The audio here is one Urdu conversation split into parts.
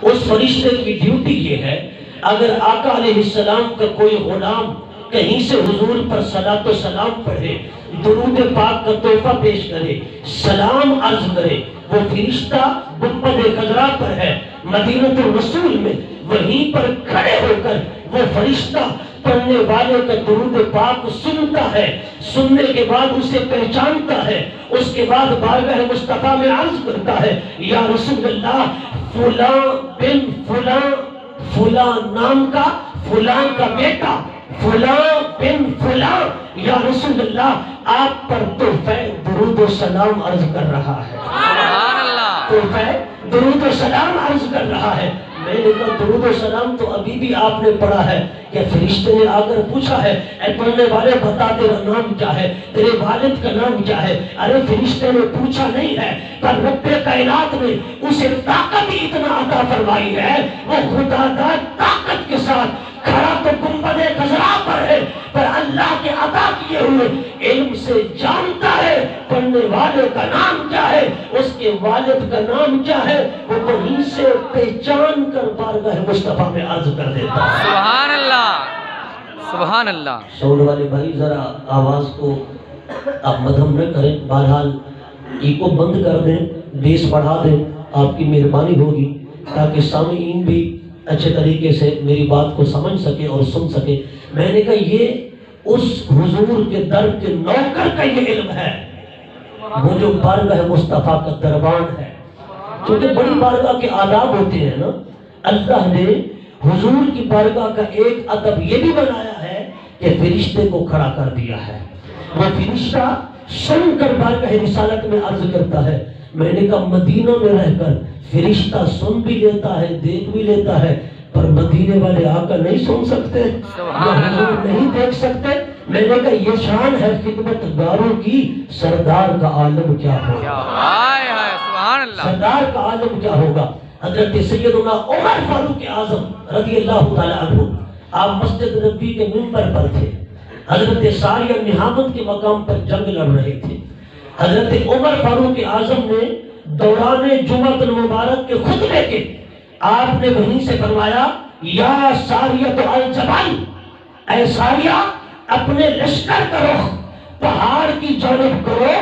اس فرشتے کی ڈیوٹی یہ ہے، اگر آقا علیہ السلام کا کوئی غلام کہیں سے حضور پر صلاۃ و سلام پڑھے، درود پاک کا تحفہ پیش کرے، سلام عرض کرے، وہ فرشتہ گنبد خضرا پر ہے مدینہ الرسول میں، وہیں پر کھڑے ہو کر وہ فرشتہ پڑھنے والے کا درود پاک سنتا ہے، سننے کے بعد اسے پہچانتا ہے، اس کے بعد بارگاہ مصطفیٰ میں عرض کرتا ہے، یا رسول اللہ فلاں بن فلاں فلاں نام کا فلاں کا بیٹا فلاں بن فلاں یا رسول اللہ آپ پر تحفہ درود و سلام عرض کر رہا ہے، سبحان اللہ، تحفہ درود و سلام عرض کر رہا ہے۔ میں نے کہا درود و سلام تو ابھی بھی آپ نے پڑھا ہے، کہ فرشتے نے آ کر پوچھا ہے، اے پڑھنے والے بتا تیرا نام کیا ہے، تیرے والد کا نام کیا ہے؟ ارے فرشتے نے پوچھا نہیں ہے، پر رب کائنات نے اسے طاقت ہی اتنا عطا فرمائی ہے، وہ خدا دار طاقت کے ساتھ کھڑا تو گنبد خضرا پر ہے، پر اللہ کے عطا کیے ہوئے علم سے جانتا ہے پڑھنے والے کا نام کیا ہے، اس کے والد کا نام کیا ہے، وہ وہیں سے پہچان کر بارگاہ مصطفیٰ میں عرض کر دیتا ہے۔ سبحان اللہ، سبحان اللہ۔ ساؤنڈ والے بھائی ذرا آواز کو آپ مدھم نہ کریں، بہرحال ایکو بند کر دیں، بیس بڑھا دیں، آپ کی مہربانی ہوگی تاکہ سامعین بھی اچھے طریقے سے میری بات کو سمجھ سکے اور سن سکے۔ میں نے کہا یہ اس حضور کے در کے نوکر کا یہ علم ہے، وہ جو بارگاہ مصطفیٰ کا دربان ہے، کیونکہ بڑی بارگاہ کے آداب ہوتے ہیں نا، اللہ نے حضور کی بارگاہ کا ایک ادب یہ بھی بنایا ہے کہ فرشتے کو کھڑا کر دیا ہے، وہ فرشتہ سن کر بارگاہ رسالت میں عرض کرتا ہے۔ میں نے کہا مدینہ میں رہ کر فرشتہ سن بھی لیتا ہے، دیکھ بھی لیتا ہے، پر مدینے والے آقا نہیں سن سکتے یا حضور نہیں دیکھ سکتے۔ میں نے کہا یہ شان ہے خدمت گاروں کی، سردار کا عالم کیا ہوگا، سبحان اللہ، سردار کا عالم کیا ہوگا۔ حضرت سیدنا عمر فاروق اعظم رضی اللہ تعالی عنہ، آپ مسجد نبی کے منبر پر تھے، حضرت ساریہ نہامت کے مقام پر جنگ لڑ رہے تھے۔ حضرت عمر فاروق اعظم نے دوران جمعۃ المبارک کے خطبے کے آپ نے وہیں سے فرمایا، یا ساریہ الجبل، اے ساریہ اپنے لشکر کا رخ پہاڑ کی جانب کرو،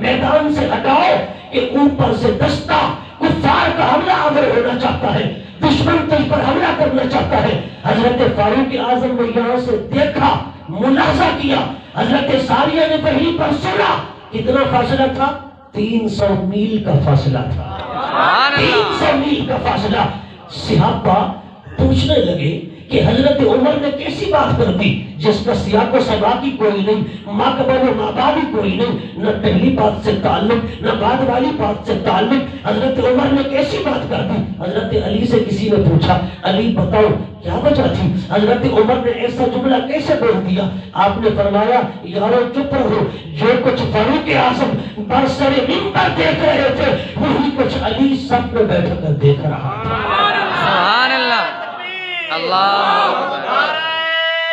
میدان سے ہٹاؤ کہ اوپر سے دستہ کفار کا حملہ آور ہونا چاہتا ہے، دشمن تجھ پر حملہ کرنا چاہتا ہے۔ حضرت فاروق اعظم نے یہاں سے دیکھا، ملاحظہ کیا، حضرت ساریہ نے وہیں پر سنا، کتنا فاصلہ تھا؟ 300 میل کا فاصلہ تھا، 300 میل کا فاصلہ۔ صحابہ پوچھنے لگے کہ حضرت عمر نے کیسی بات کر دی جس کا سیاق و سباق ہی کوئی نہیں، ماقبل و مابعد ہی کوئی نہیں، نہ پہلی بات سے تعلق نہ بعد والی بات سے تعلق، حضرت عمر نے کیسی بات کر دی؟ حضرت علی سے کسی نے پوچھا، علی بتاؤ کیا وجہ تھی؟ حضرت عمر نے ایسا جملہ کیسے بول دیا؟ آپ نے فرمایا، یارو چپ رہو، جو کچھ فاروق اعظم برسر منبر دیکھ رہے تھے وہی کچھ علی صف میں بیٹھ کر دیکھ رہا تھا۔ سبحان اللہ، اللہ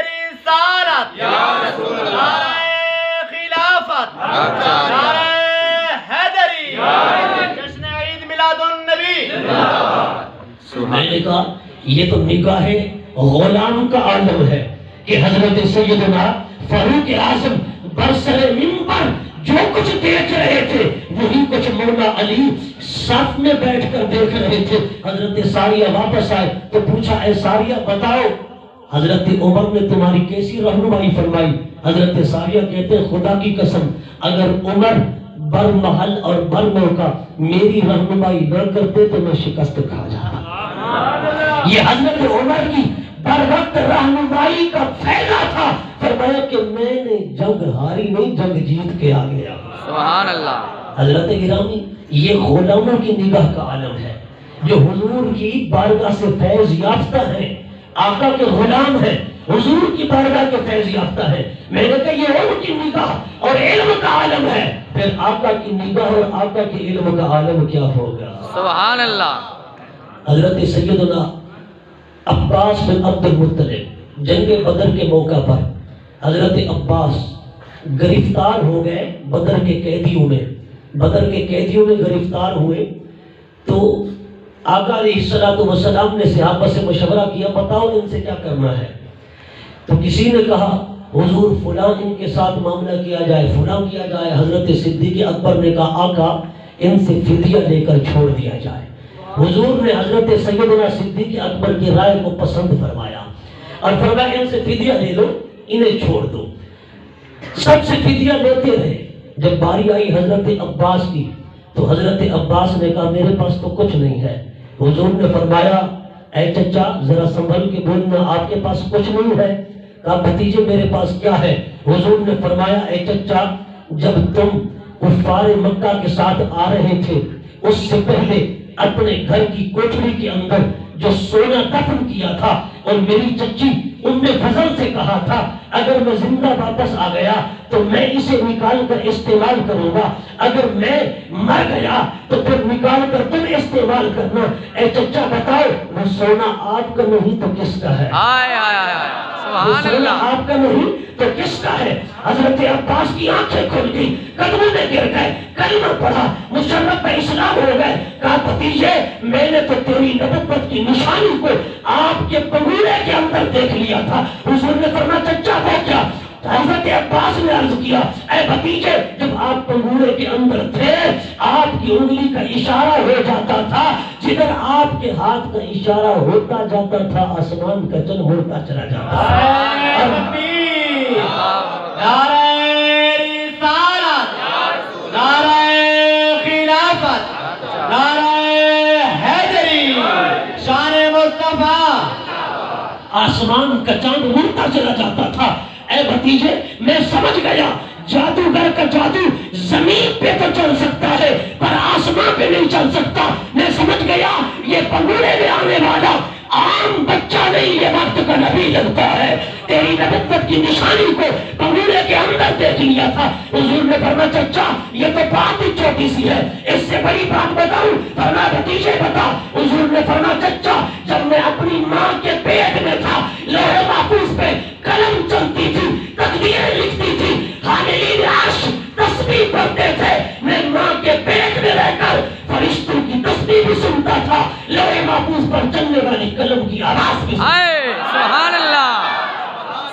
رسالت یا رسول اللہ، خلافت نعرہ حیدری، جشن عید میلاد النبی۔ میں نے کہا یہ تو نگاہ غلام کا عالم ہے کہ حضرت سیدنا فاروق اعظم برسر منبر جو کچھ دیکھ رہے تھے وہی کچھ مولا علی صف میں بیٹھ کر دیکھ رہے تھے۔ حضرت ساریہ واپس آئے تو پوچھا، اے ساریہ بتاؤ حضرت عمر نے تمہاری کیسی رہنمائی فرمائی؟ حضرت ساریہ کہتے خدا کی قسم اگر عمر بر محل اور بر موقع میری رہنمائی نہ کرتے تو میں شکست کھا جاتا۔ یہ حضرت عمر کی بر وقت رہنمائی کا فائدہ تھا۔ فرمایا کہ میں نے جنگ ہاری نہیں، جنگ جیت کے آ گیا۔ سبحان اللہ۔ حضرت گرامی یہ غلاموں کی نگاہ کا عالم ہے جو حضور کی بارگاہ سے فیض یافتہ ہیں، آقا کے غلام ہیں، حضور کی بارگاہ کے فیض یافتہ ہیں۔ میں نے کہا یہ ان کی نگاہ اور علم کا عالم ہے، پھر آقا کی نگاہ اور آقا کے علم کا عالم کیا ہوگا؟ سبحان اللہ۔ حضرت سیدنا عباس بن عبد المطلب جنگ بدر کے موقع پر حضرت عباس گرفتار ہو گئے بدر کے قیدیوں میں، بدر کے قیدیوں میں گرفتار ہوئے تو آقا علیہ السلام نے صحابہ سے مشورہ کیا بتاؤ ان سے کیا کرنا ہے. تو کسی نے کہا حضور فلاں ان کے ساتھ معاملہ کیا جائے فلاں کیا جائے. حضرت صدیق اکبر نے کہا آقا ان سے فدیہ لے کر چھوڑ دیا جائے. حضور نے حضرت سیدنا صدیق اکبر کی رائے کو پسند فرمایا اور فرمایا ان سے فدیہ لے لو انہیں چھوڑ دو. سب سے فدیہ لیتے رہے. جب باری آئی حضرت عباس کی تو حضرت عباس نے کہا میرے پاس تو کچھ نہیں ہے. حضور نے فرمایا اے چچا ذرا سنبھل کے بولنا آپ کے پاس کچھ نہیں ہے. کہا بھتیجے میرے پاس کیا ہے. حضور نے فرمایا اے چچا جب تم کفار مکہ کے ساتھ آ رہے تھے اس سے پہلے اپنے گھر کی کوٹری کے اندر جو سونا دفن کیا تھا اور میری چچی ام فضل سے کہا تھا اگر میں زندہ واپس آ گیا تو میں اسے نکال کر استعمال کروں گا, اگر میں مر گیا تو پھر نکال کر تم استعمال کرنا. اے چچا بتاؤ وہ سونا آپ کا نہیں تو کس کا ہے؟ سبحان اللہ. آپ کا نہیں تو کس کا ہے؟ حضرت عباس کی آنکھیں کھل گئی, قدموں میں گر گئے, کلمہ پڑھا, مشرف پہ اسلام ہو گئے. کہا بھتیجے میں نے تو تیری نبوت کی نشانی کو آپ کے پنگورے کے اندر دیکھ لیا تھا. حضور نے فرمایا چچا وہ کیا؟ حضرت عباس نے عرض کیا اے بھتیجے جب آپ پنگورے کے اندر تھے آپ کی انگلی کا اشارہ ہو جاتا تھا, جدھر آپ کے ہاتھ کا اشارہ ہوتا جاتا تھا آسمان کا چل ہوتا چلا جاتا تھا. نعرہ رسالت, نعرہ خلافت, نعرہ حیدری, شان مصطفیٰ. آسمان کا چاند اڑتا چلا جاتا تھا. اے بھتیجے میں سمجھ گیا جادوگر کا جادو زمین پہ تو چل سکتا ہے پر آسمان پہ نہیں چل سکتا. میں سمجھ گیا یہ پنگورے میں آنے والا عام بچہ نہیں, یہ وقت کا نبی لگتا ہے. تیری نبوت کی نشانی کو پنگورے کے اندر دیکھ لیا تھا. حضور نے فرمایا چچا یہ تو بات ہی چھوٹی سی ہے, اس سے بڑی بات بتاؤں؟ فرمایا بھتیجے بتا. حضور نے فرمایا چچا جب میں اپنی ماں کے پیٹ میں تھا لوح محفوظ پہ قلم چلتی تھی, تقدیریں لکھتی تھی, حاملین عرش تسبیح پڑھتے تھے. میں ماں کے پیٹ میں رہ کر فرشتوں کی تسبیح بھی سنتا تھا, لوح محفوظ پر چلنے والی قلم کی آواز بھی سبحان اللہ,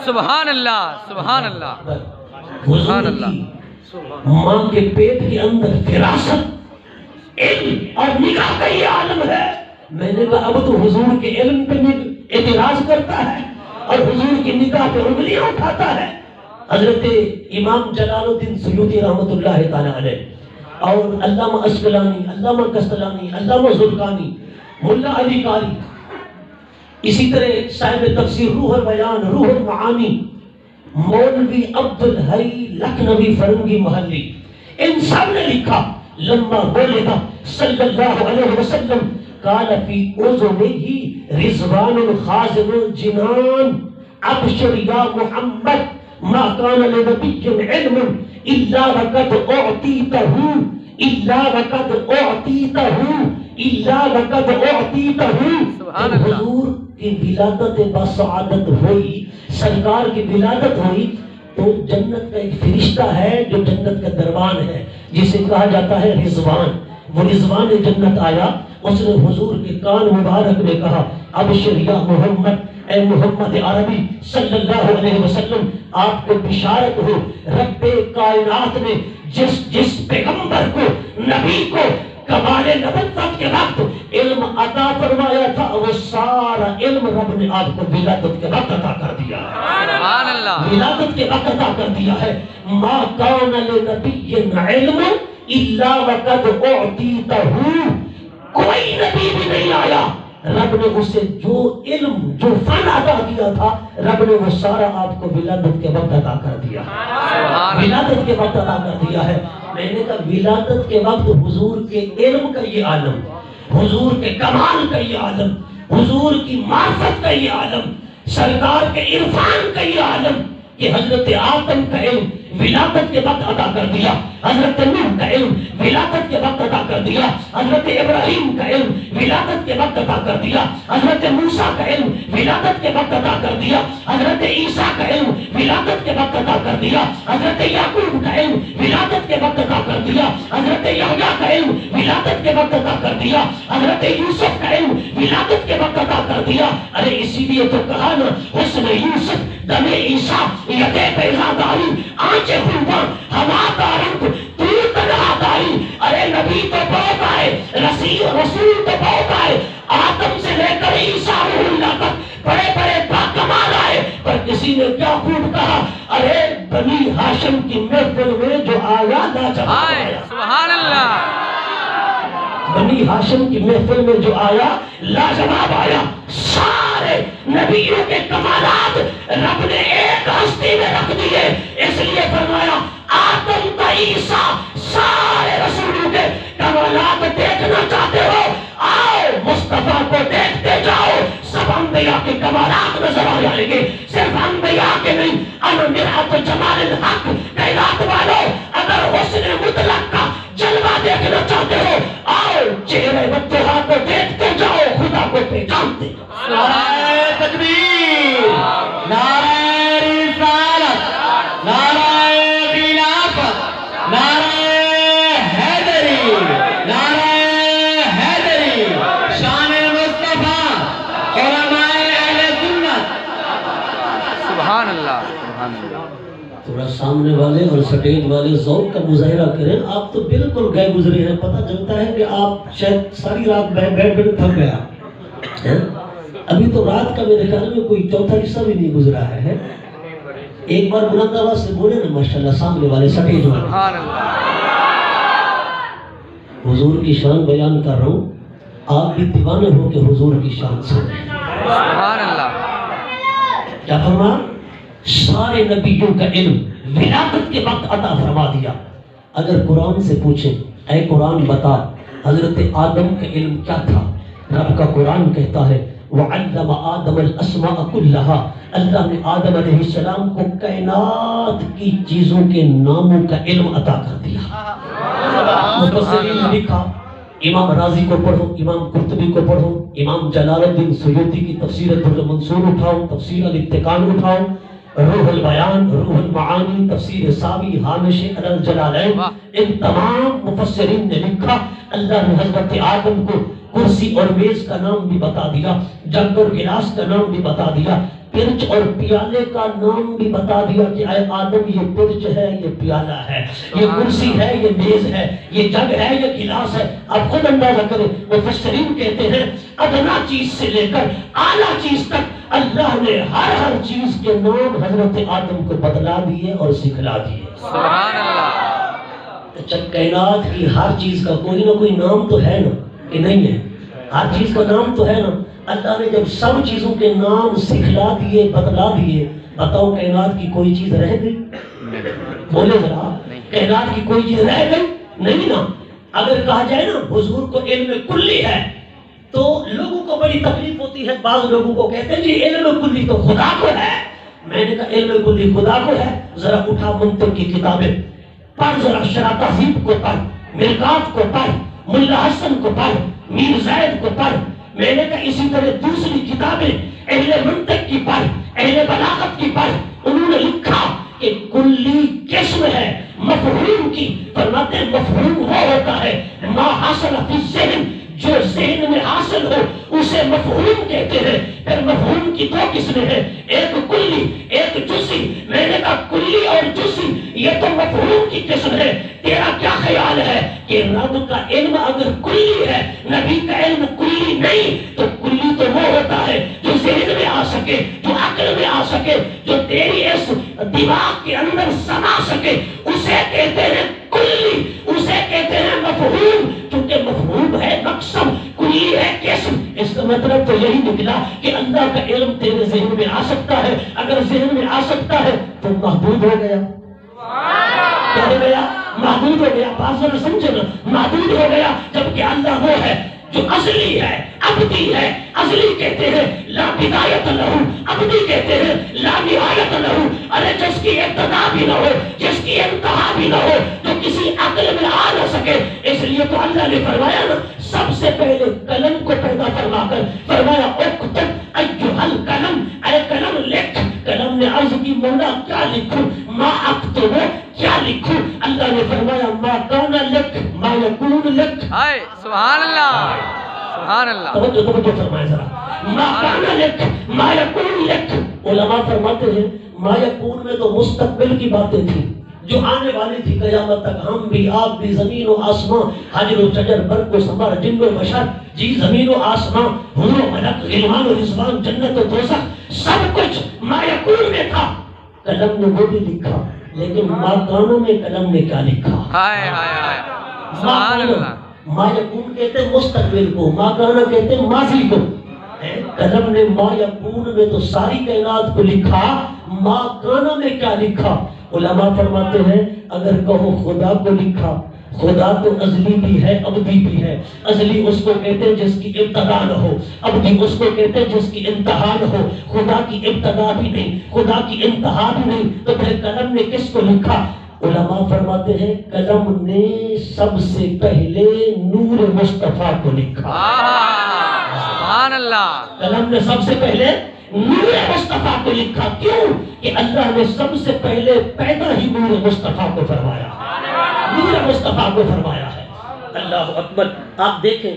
سبحان اللہ, سبحان اللہ, سبحان اللہ. ماں کے پیٹ کے اندر فراست علم اور نگاہ کا یہ عالم ہے. میں نے کہا اب تو حضور کے علم پہ اعتراض کرتا ہے اور حضور کی نگاہ پہ انگلیاں اٹھاتا ہے. حضرت امام جلال الدین سیوطی رحمۃ اللہ تعالی علیہ اور علامہ اسقلانی, علامہ قسطلانی, علامہ زرقانی, ملا علی قاری, اسی طرح صاحب تفسیر روح البیان, روح المعانی, مولوی عبدالحی لکھنوی فرنگی محلی, ان سب نے لکھا لما ولد صلی اللہ علیہ وسلم قال فی اذنہ رضوان خازن الجنان ابشر یا محمد ما کان لنبی علم الا وقد اعطیتہ الا وقد اعطیتہ الا وقد اعطیتہ. حضور کی ولادت بسعادت ہوئی, سرکار کی ولادت ہوئی تو جنت کا ایک فرشتہ ہے جو جنت کا دربان ہے جسے کہا جاتا ہے رضوان. وہ رضوان جنت آیا, اس نے حضور کے کان مبارک میں کہا ابشر یا محمد, اے محمد عربی صلی اللہ علیہ وسلم آپ کو بشارت ہو, رب کائنات نے جس پیغمبر کو نبی کو کمال نبوت کے وقت علم عطا فرمایا تھا وہ سارا علم رب نے آپ کو ولادت کے وقت عطا کر دیا ہے. سبحان اللہ, ولادت کے وقت عطا کر دیا ہے. ما کان لنبی علم الا وقد اعطیتہ, کوئی نبی بھی نہیں آیا رب نے اسے جو علم جو فن عطا کیا تھا رب نے وہ سارا آپ کو ولادت کے وقت عطا کر دیا, ولادت کے وقت عطا کر دیا ہے. میں نے کہا ولادت کے وقت حضور کے علم کا یہ عالم, حضور کے کمال کا یہ عالم, حضور کی معرفت کا یہ عالم, سرکار کے عرفان کا یہ عالم کہ حضرت آدم کا علم ولادت کے وقت عطا کر دیا, حضرت نوح کا علم ولادت کے وقت عطا کر دیا, حضرت ابراہیم کا علم ولادت کے وقت عطا کر دیا, حضرت موسیٰ کا علم ولادت کے وقت عطا کر دیا, حضرت عیسیٰ کا علم ولادت کے وقت عطا کر دیا, حضرت یعقوب کا علم ولادت کے وقت عطا کر دیا, حضرت یحییٰ کا علم ولادت کے وقت عطا کر دیا، حضرت یوسف کا علم ولادت کے وقت عطا کر دیا۔ ارے اسی لیے تو کہا نا حسن یوسف دم عیسیٰ یدے بیضاء آنچ خوباں ہوا کا رنگ تو تنہا داری۔ ارے نبی تو بہت آئے، رسول تو بہت آئے، آدم سے لے کر عیسیٰ روح اللہ تک بڑے بڑے باکمال آئے، پر کسی نے کیا خوب کہا، ارے بنی ہاشم کی محفل میں جو آیا لاجواب آیا۔ سبحان اللہ، بنی ہاشم کی محفل میں جو آیا لاجواب آیا۔ سارے نبیوں کے کمالات رب نے ایک ہستی میں رکھ دیے، اس لیے فرمایا آدم کا عیسیٰ سارے رسولوں کے کمالات دیکھنا چاہتے ہو، آؤ مصطفیٰ کو دیکھتے جاؤ، سب انبیاء کے کمالات نظر آ جائیں گے، صرف انبیاء کے نہیں۔ انا مرآت جمال الحق، کائنات والو اگر حسن مطلق کا جلوہ دیکھنا چاہتے ہو، آؤ چہرے بطحا کو دیکھتے جاؤ، خدا کو پہچانتے جاؤ۔ نعرہ تکبیر، نعرہ رسالت، نعرہ خلافت، نعرہ حیدری، نعرہ حیدری، شان مصطفیٰ، علماء اہل سنت۔ سبحان اللہ، سبحان اللہ۔ تھوڑا سامنے والے اور سٹیج والے ذوق کا مظاہرہ کریں، آپ تو بالکل گئے گزرے ہیں، پتہ چلتا ہے کہ آپ شاید ساری رات بیٹھ تھک گیا ہیں؟ ابھی تو رات کا میرے خیال میں کوئی چوتھا حصہ بھی نہیں گزرا ہے۔ ایک بار بلند آواز سے بولے نا ماشاءاللہ سامنے والے سٹیج والے۔ سبحان اللہ، حضور کی شان بیان کر رہا ہوں، آپ بھی دیوانے ہو کہ حضور کی شان سنیں۔ سبحان اللہ۔ کیا فرمایا؟ سارے نبیوں کا علم ولادت کے وقت عطا فرما دیا۔ اگر قرآن سے پوچھیں اے قرآن بتا حضرت آدم کا علم کیا تھا، رب کا قرآن کہتا ہے وَعَلَّمَ آدَمَ الْأَسْمَاءَ كُلَّهَا، اللہ نے آدم علیہ السلام کو کائنات کی چیزوں کے ناموں کا علم عطا کر دیا۔ مفسرین نے لکھا، امام رازی کو پڑھو، امام قرطبی کو پڑھو، امام جلال الدین سیوطی کی تفسیر الدر المنصور اٹھاؤ، تفسیر الاتقان اٹھاؤ، روح البیان، روح المعانی، تفسیر ساوی، ہامش علی الجلالین، ان تمام مفسرین نے لکھا اللہ نے حضرت آدم کو کرسی اور میز کا نام بھی بتا دیا، جگ اور گلاس کا نام بھی بتا دیا، پرچ اور پیالے کا نام بھی بتا دیا کہ اے آدم یہ پرچ ہے، یہ پیالہ ہے، یہ کرسی ہے، یہ میز ہے، یہ جگ ہے، یہ گلاس ہے۔ آپ خود اندازہ کریں، مفسرین کہتے ہیں ادنا چیز سے لے کر اعلیٰ چیز تک اللہ نے ہر چیز کے نام حضرت آدم کو بتلا دیے اور سکھلا دیے۔ سبحان اللہ۔ جب کائنات کی ہر چیز کا کوئی نہ کوئی نام تو ہے نا، کہ نہیں ہے؟ ہر چیز کا نام تو ہے نا۔ اللہ نے جب سب چیزوں کے نام سکھلا دیے، بتلا دیے، بتاؤ کائنات کی کوئی چیز رہ گئی؟ بولے ذرا، کائنات کی کوئی چیز رہ گئی؟ نہیں نا۔ اگر کہا جائے نا حضور کو علم کلی ہے تو لوگوں کو بڑی تکلیف ہوتی ہے، بعض لوگوں کو کہتے ہیں جی علم کلی تو خدا کو ہے۔ میں نے کہا علم کلی خدا کو ہے، ذرا اٹھا منطق کی کتابیں پڑھ، ذرا شرح تہذیب کو پڑھ، مرقات کو پڑھ، ملا حسن کو پڑھ، میر زید کو پڑھ۔ میں نے کہا اسی طرح دوسری کتابیں اہل منطق کی پڑھ، اہل بلاغت کی پڑھ، انہوں نے لکھا کہ کلی قسم ہے مفہوم کی، فرماتے ہیں مفہوم وہ ہوتا ہے ما حاصل فی الذہن، جو ذہن میں حاصل ہو اسے مفہوم کہتے ہیں۔ پھر مفہوم کی دو قسمیں ہیں، ایک کلی ایک جزئی۔ میں نے کہا کلی اور جزئی یہ تو مفہوم کی قسم ہے، تیرا کیا خیال ہے کہ رب کا علم اگر کلی ہے، نبی کا علم کلی نہیں، تو کلی تو وہ ہوتا ہے جو ذہن میں آ سکے، جو عقل میں آ سکے، جو تیری اس دماغ کے اندر سما سکے، اسے کہتے ہیں کلی، اسے کہتے ہیں مفہوم۔ کیونکہ مفہوم ہے مقصد، کلی ہے قسم۔ اس کا مطلب تو یہی نکلا کہ اللہ کا علم تیرے ذہن میں آ سکتا ہے، اگر ذہن میں آ سکتا ہے تو محدود ہو گیا۔ کیا ہو گیا؟ محدود ہو گیا۔ بات ذرا سمجھے نا، محدود ہو گیا، جبکہ اللہ وہ ہے جو ازلی ہے، ابدی ہے۔ ازلی کہتے ہیں لا بدایت لہو، ابدی کہتے ہیں لا نہایت لہو۔ ارے جس کی ابتدا بھی نہ ہو، جس کی انتہا بھی نہ ہو، جو کسی عقل میں آ نہ سکے۔ اس لیے تو اللہ نے فرمایا نا، سب سے پہلے قلم کو پیدا فرما کر فرمایا اکتب ایھا القلم، اے قلم لکھ۔ قلم نے عرض کی مولا کیا لکھوں؟ ما اکتب، کیا لکھوں؟ اللہ نے فرمایا ما کان لک ہائے سبحان اللہ سبحان اللہ توجہ فرمائے ذرا، ما کان لک ما یکون لک، علماء فرماتے ہیں ما یکون میں تو مستقبل کی باتیں تھیں جو آنے والی تھی قیامت تک، ہم بھی آپ بھی زمین و آسمان، حجر و شجر، برق و ثمر، جن و بشر، جی زمین و آسمان، حور و ملک، غلمان و رضوان، جنت و دوزخ، سب کچھ ما یکون میں تھا، قلم نے وہ بھی لکھا، لیکن ما کانوں میں قلم نے کیا لکھا؟ ہائے ہائے ہائے سبحان اللہ ما یکون کہتے ہیں مستقبل کو، ما کانا کہتے ہیں ماضی کو، قلم نے ما یکون میں تو ساری کائنات کو لکھا، ما کانا میں کیا لکھا؟ علماء فرماتے ہیں اگر کہو خدا کو لکھا، خدا تو ازلی بھی ہے ابدی بھی ہے، ازلی اس کو کہتے ہیں جس کی ابتدا نہ ہو، ابدی اس کو کہتے ہیں جس کی انتہا نہ ہو، خدا کی ابتدا بھی نہیں، خدا کی انتہا بھی نہیں، تو پھر قلم نے کس کو لکھا؟ علماء فرماتے ہیں قلم نے سب سے پہلے نور مصطفیٰ کو لکھا، سبحان اللہ، قلم نے سب سے پہلے نور مصطفیٰ کو لکھا، کیوں کہ اللہ نے سب سے پہلے پیدا ہی نور مصطفیٰ کو فرمایا، نور مصطفیٰ کو فرمایا ہے۔ اللہ اکبر۔ آپ دیکھیں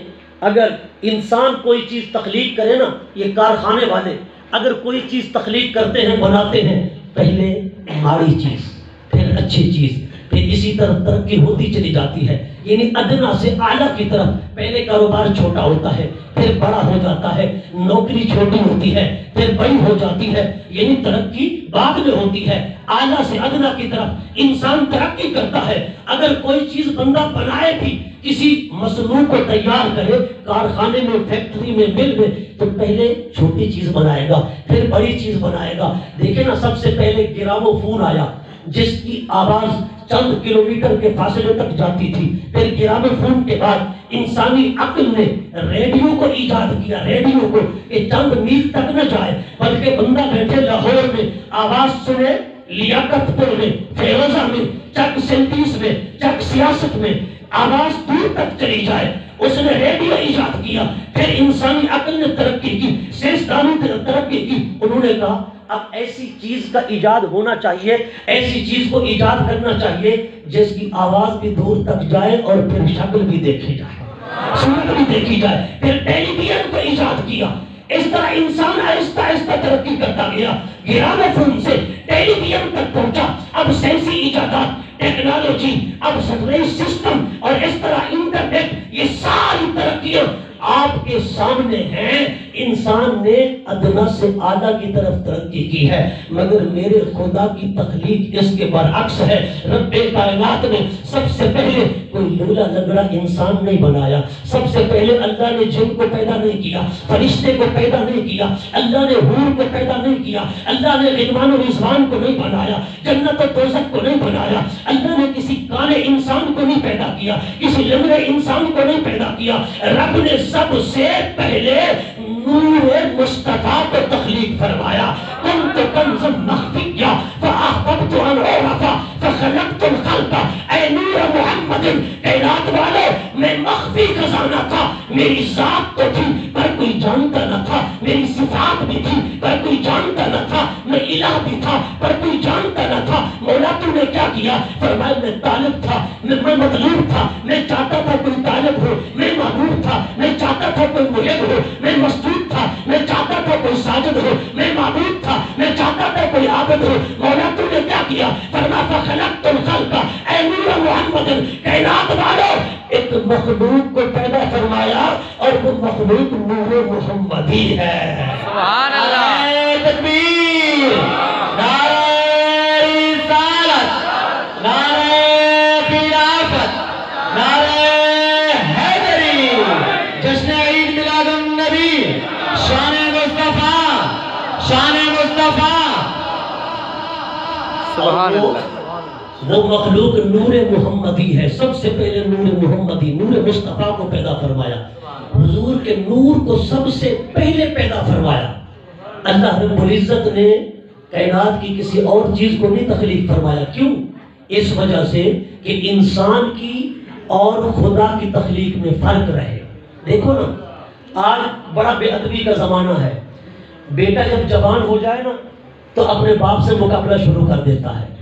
اگر انسان کوئی چیز تخلیق کرے نا، یہ کارخانے والے اگر کوئی چیز تخلیق کرتے ہیں، بناتے ہیں، پہلے ماڑی چیز، پھر اچھی چیز، پھر اسی طرح ترقی ہوتی چلی جاتی ہے، یعنی ادنا سے اعلیٰ کی طرف، پہلے کاروبار چھوٹا ہوتا ہے، پھر بڑا ہو جاتا ہے، نوکری چھوٹی ہوتی ہے، پھر بڑی ہو جاتی ہے، یعنی ترقی بعد میں ہوتی ہے، اعلیٰ سے ادنا کی طرف انسان ترقی کرتا ہے۔ اگر کوئی چیز بندہ بنائے بھی، کسی مصنوع کو تیار کرے، کارخانے میں، فیکٹری میں، مل میں، تو پہلے چھوٹی چیز بنائے گا، پھر بڑی چیز بنائے گا۔ دیکھیں نا، سب سے پہلے گرامو فون آیا جس کی آواز چند کلومیٹر کے فاصلے تک جاتی تھی، پھر گرامو فون کے بعد انسانی عقل نے ریڈیو کو ایجاد کیا، ریڈیو کو کہ چند میل تک نہ جائے بلکہ بندہ بیٹھے لاہور میں آواز سنے، لیاقت پور میں، فیروزہ میں، چک 37 میں، چک 66 میں، آواز دور تک چلی جائے، اس نے ریڈیو ایجاد کیا۔ پھر انسانی عقل نے ترقی کی، سائنسدانوں نے ترقی کی، انہوں نے کہا اب ایسی چیز کا ایجاد ہونا چاہیے، ایسی چیز کو ایجاد کرنا چاہیے جس کی آواز بھی دور تک جائے اور پھر شکل بھی دیکھی جائے، صورت بھی دیکھی جائے۔ پھر ٹیلی ویژن کو ایجاد کیا۔ اس طرح انسان آہستہ آہستہ ترقی کرتا گیا، گرامو فون سے ٹیلی ویژن تک پہنچا، اب سائنسی ایجادات، ٹیکنالوجی، اب سیٹلائٹ سسٹم اور اس طرح انٹرنیٹ، یہ ساری ترقیاں آپ کے سامنے ہیں۔ انسان نے ادنا سے اعلیٰ کی طرف ترقی کی ہے، مگر میرے خدا کی تخلیق اس کے برعکس ہے۔ رب کائنات نے سب سے پہلے کوئی لولا لگڑا انسان نہیں بنایا، سب سے پہلے اللہ نے جن کو پیدا نہیں کیا، فرشتے کو پیدا نہیں کیا، اللہ نے حور کو پیدا نہیں کیا، اللہ نے غلمان و رضوان کو نہیں بنایا، جنت و دوزخ کو نہیں بنایا، اللہ نے کسی کالے انسان کو نہیں پیدا کیا، کسی لنگڑے انسان کو نہیں پیدا کیا۔ رب نے سب سے پہلے نور مصطفیٰ کو تخلیق فرمایا۔ کنت کنزا مخفیا فاحببت ان اعرف فخلقت الخلق، اے نور محمد، کائنات والے میں مخفی خزانہ تھا، میری ذات تو تھی پر کوئی جانتا نہ تھا، میری صفات بھی تھی پر کوئی جانتا نہ تھا، میں الہ بھی تھا پر کوئی جانتا نہ تھا۔ مولا تو نے کیا کیا؟ فرمایا میں طالب تھا، میں مطلوب تھا، میں چاہتا تھا کوئی طالب ہو، میں معبود تھا، میں چاہتا تھا کوئی محب ہو، میں مسجود تھا، میں چاہتا تھا کوئی ساجد ہو، میں معبود تھا، میں چاہتا تھا کوئی عابد ہو۔ مولا تو نے کیا کیا؟ فرمایا فخلقت الخلق، اے نور محمد، کائنات والوں ایک مخلوق کو پیدا فرمایا اور وہ مخلوق نور محمدی ہے۔ سبحان اللہ، نعرہ تکبیر، نعرہ رسالت، نعرہ خلافت، نعرہ حیدری، جشن عید میلاد النبی، شان مصطفیٰ، شان مصطفیٰ۔ سبحان اللہ، وہ مخلوق نور محمدی ہے، سب سے پہلے نور محمدی، نور مصطفیٰ کو پیدا فرمایا، حضور کے نور کو سب سے پہلے پیدا فرمایا۔ اللہ رب العزت نے کائنات کی کسی اور چیز کو نہیں تخلیق فرمایا، کیوں؟ اس وجہ سے کہ انسان کی اور خدا کی تخلیق میں فرق رہے۔ دیکھو نا، آج بڑا بے ادبی کا زمانہ ہے، بیٹا جب جوان ہو جائے نا تو اپنے باپ سے مقابلہ شروع کر دیتا ہے۔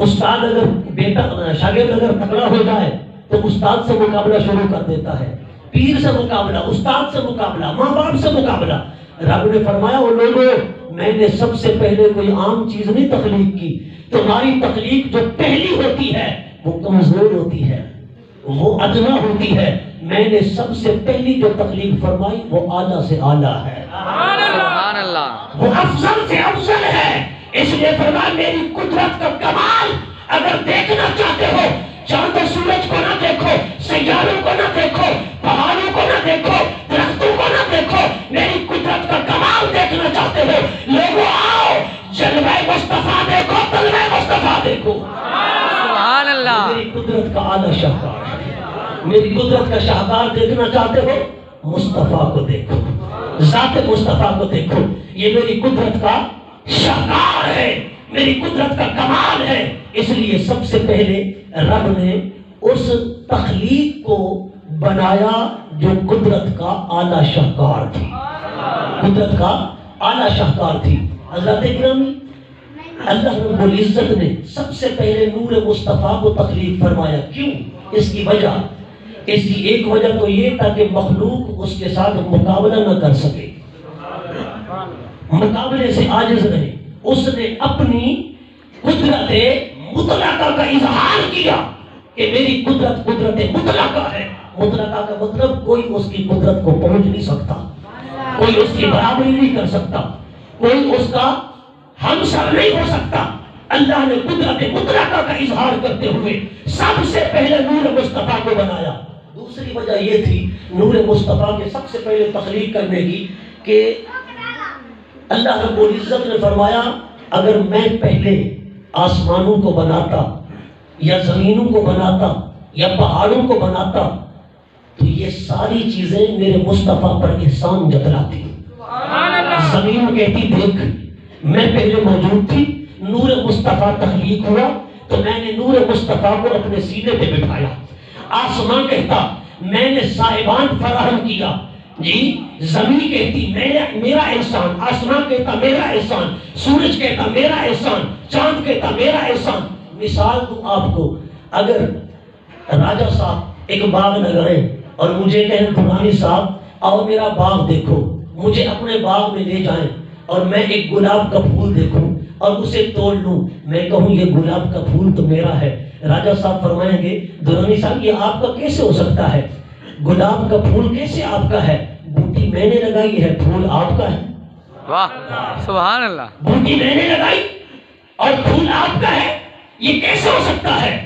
استاد اگر بیٹا شاگرد اگر تکڑا ہو جائے تو استاد سے مقابلہ شروع کر دیتا ہے، پیر سے مقابلہ، استاد سے مقابلہ، ماں باپ سے مقابلہ۔ رب نے فرمایا وہ لوگوں میں نے سب سے پہلے کوئی عام چیز نہیں تخلیق کی، تمہاری تخلیق جو پہلی ہوتی ہے وہ کمزور ہوتی ہے، وہ ادنا ہوتی ہے، میں نے سب سے پہلی جو تخلیق فرمائی وہ اعلیٰ سے اعلیٰ ہے، سبحان اللہ، وہ افضل سے افضل ہے۔ اس لیے فرمایا میری قدرت کا کمال اگر دیکھنا چاہتے ہو، چاند و سورج کو نہ دیکھو، سیاروں کو نہ دیکھو، پہاڑوں کو نہ دیکھو، درختوں کو نہ دیکھو، میری قدرت کا کمال دیکھنا چاہتے ہو، لوگوں آؤ جلوہ مصطفیٰ دیکھو، طلوہ مصطفیٰ دیکھو۔ سبحان اللہ، میری قدرت کا اعلیٰ شاہکار ہے، میری قدرت کا شاہکار دیکھنا چاہتے ہو، مصطفیٰ کو دیکھو، ذات مصطفیٰ کو دیکھو، یہ میری قدرت کا شاہکار ہے، میری قدرت کا کمال ہے۔ اس لیے سب سے پہلے رب نے اس تخلیق کو بنایا جو قدرت کا اعلیٰ شاہکار تھی، قدرت کا اعلیٰ شاہکار تھی۔ حضرات گرامی، اللہ رب العزت نے سب سے پہلے نور مصطفیٰ کو تخلیق فرمایا، کیوں؟ اس کی وجہ، اس کی ایک وجہ تو یہ تاکہ مخلوق اس کے ساتھ مقابلہ نہ کر سکے، مقابلے سے عاجز رہے۔ اس نے اپنی قدرت مطلقہ کا اظہار کیا کہ میری قدرت قدرت مطلقہ ہے۔ مطلقہ کا مطلب کوئی اس کی قدرت کو پہنچ نہیں سکتا، کوئی اس کی برابری نہیں کر سکتا، کوئی اس کا ہمسر نہیں ہو سکتا۔ اللہ نے قدرت مطلقہ کا اظہار کرتے ہوئے سب سے پہلے نور مصطفیٰ کو بنایا۔ دوسری وجہ یہ تھی نور مصطفیٰ کے سب سے پہلے تخلیق کرنے کی کہ اللہ رب العزت نے فرمایا اگر میں پہلے آسمانوں کو بناتا یا زمینوں کو بناتا یا پہاڑوں کو بناتا تو یہ ساری چیزیں میرے مصطفیٰ پر احسان جتلاتی۔ زمین کہتی دیکھ میں پہلے موجود تھی، نور مصطفیٰ تخلیق ہوا تو میں نے نور مصطفیٰ کو اپنے سینے پہ بٹھایا۔ آسمان کہتا میں نے صاحبان فراہم کیا، جی زمین کہتی میرا احسان، آسمان کہتا میرا احسان، سورج کہتا میرا احسان، چاند کہتا میرا احسان۔ مثال دوں آپ کو، اگر راجہ صاحب ایک باغ لگائیں اور مجھے کہیں درانی صاحب آؤ میرا باغ دیکھو، مجھے اپنے باغ میں لے جائیں اور میں ایک گلاب کا پھول دیکھوں اور اسے توڑ لوں، میں کہوں یہ گلاب کا پھول تو میرا ہے، راجہ صاحب فرمائیں گے درانی صاحب یہ آپ کا کیسے ہو سکتا ہے، گلاب کا پھول کیسے آپ کا ہے، بوٹی میں نے لگائی ہے، پھول آپ کا ہے۔ واہ سبحان اللہ، بوٹی میں نے لگائی اور پھول آپ کا ہے، یہ کیسے ہو سکتا ہے؟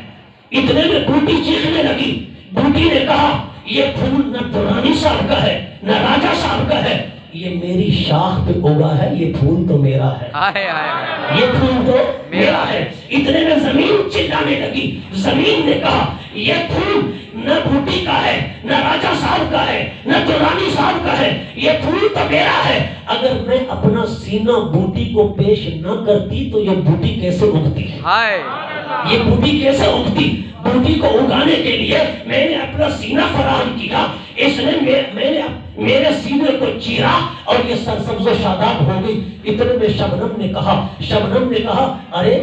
اتنے میں بوٹی چیخنے لگی، بوٹی نے کہا یہ پھول نہ درانی صاحب کا ہے نہ راجہ صاحب کا ہے، یہ میری شاخ پہ اگا ہے، یہ پھول تو میرا ہے، آئے آئے یہ پھول تو میرا ہے۔ اتنے میں زمین چلانے لگی، زمین نے کہا یہ پھول نہ بوٹی کا ہے نہ راجہ صاحب کا ہے نہ درانی صاحب کا ہے، یہ پھول تو میرا ہے۔ اگر میں اپنا سینہ بوٹی کو پیش نہ کرتی تو یہ بوٹی کیسے اگتی؟ آئے یہ بوٹی کیسے اگتی؟ بوٹی کو اگانے کے لیے میں نے اپنا سینہ فراہم کیا، اس نے میں نے میرے سینے کو چیرا اور یہ سرسبز و شاداب ہو گئی۔ اتنے میں شبنم نے کہا ارے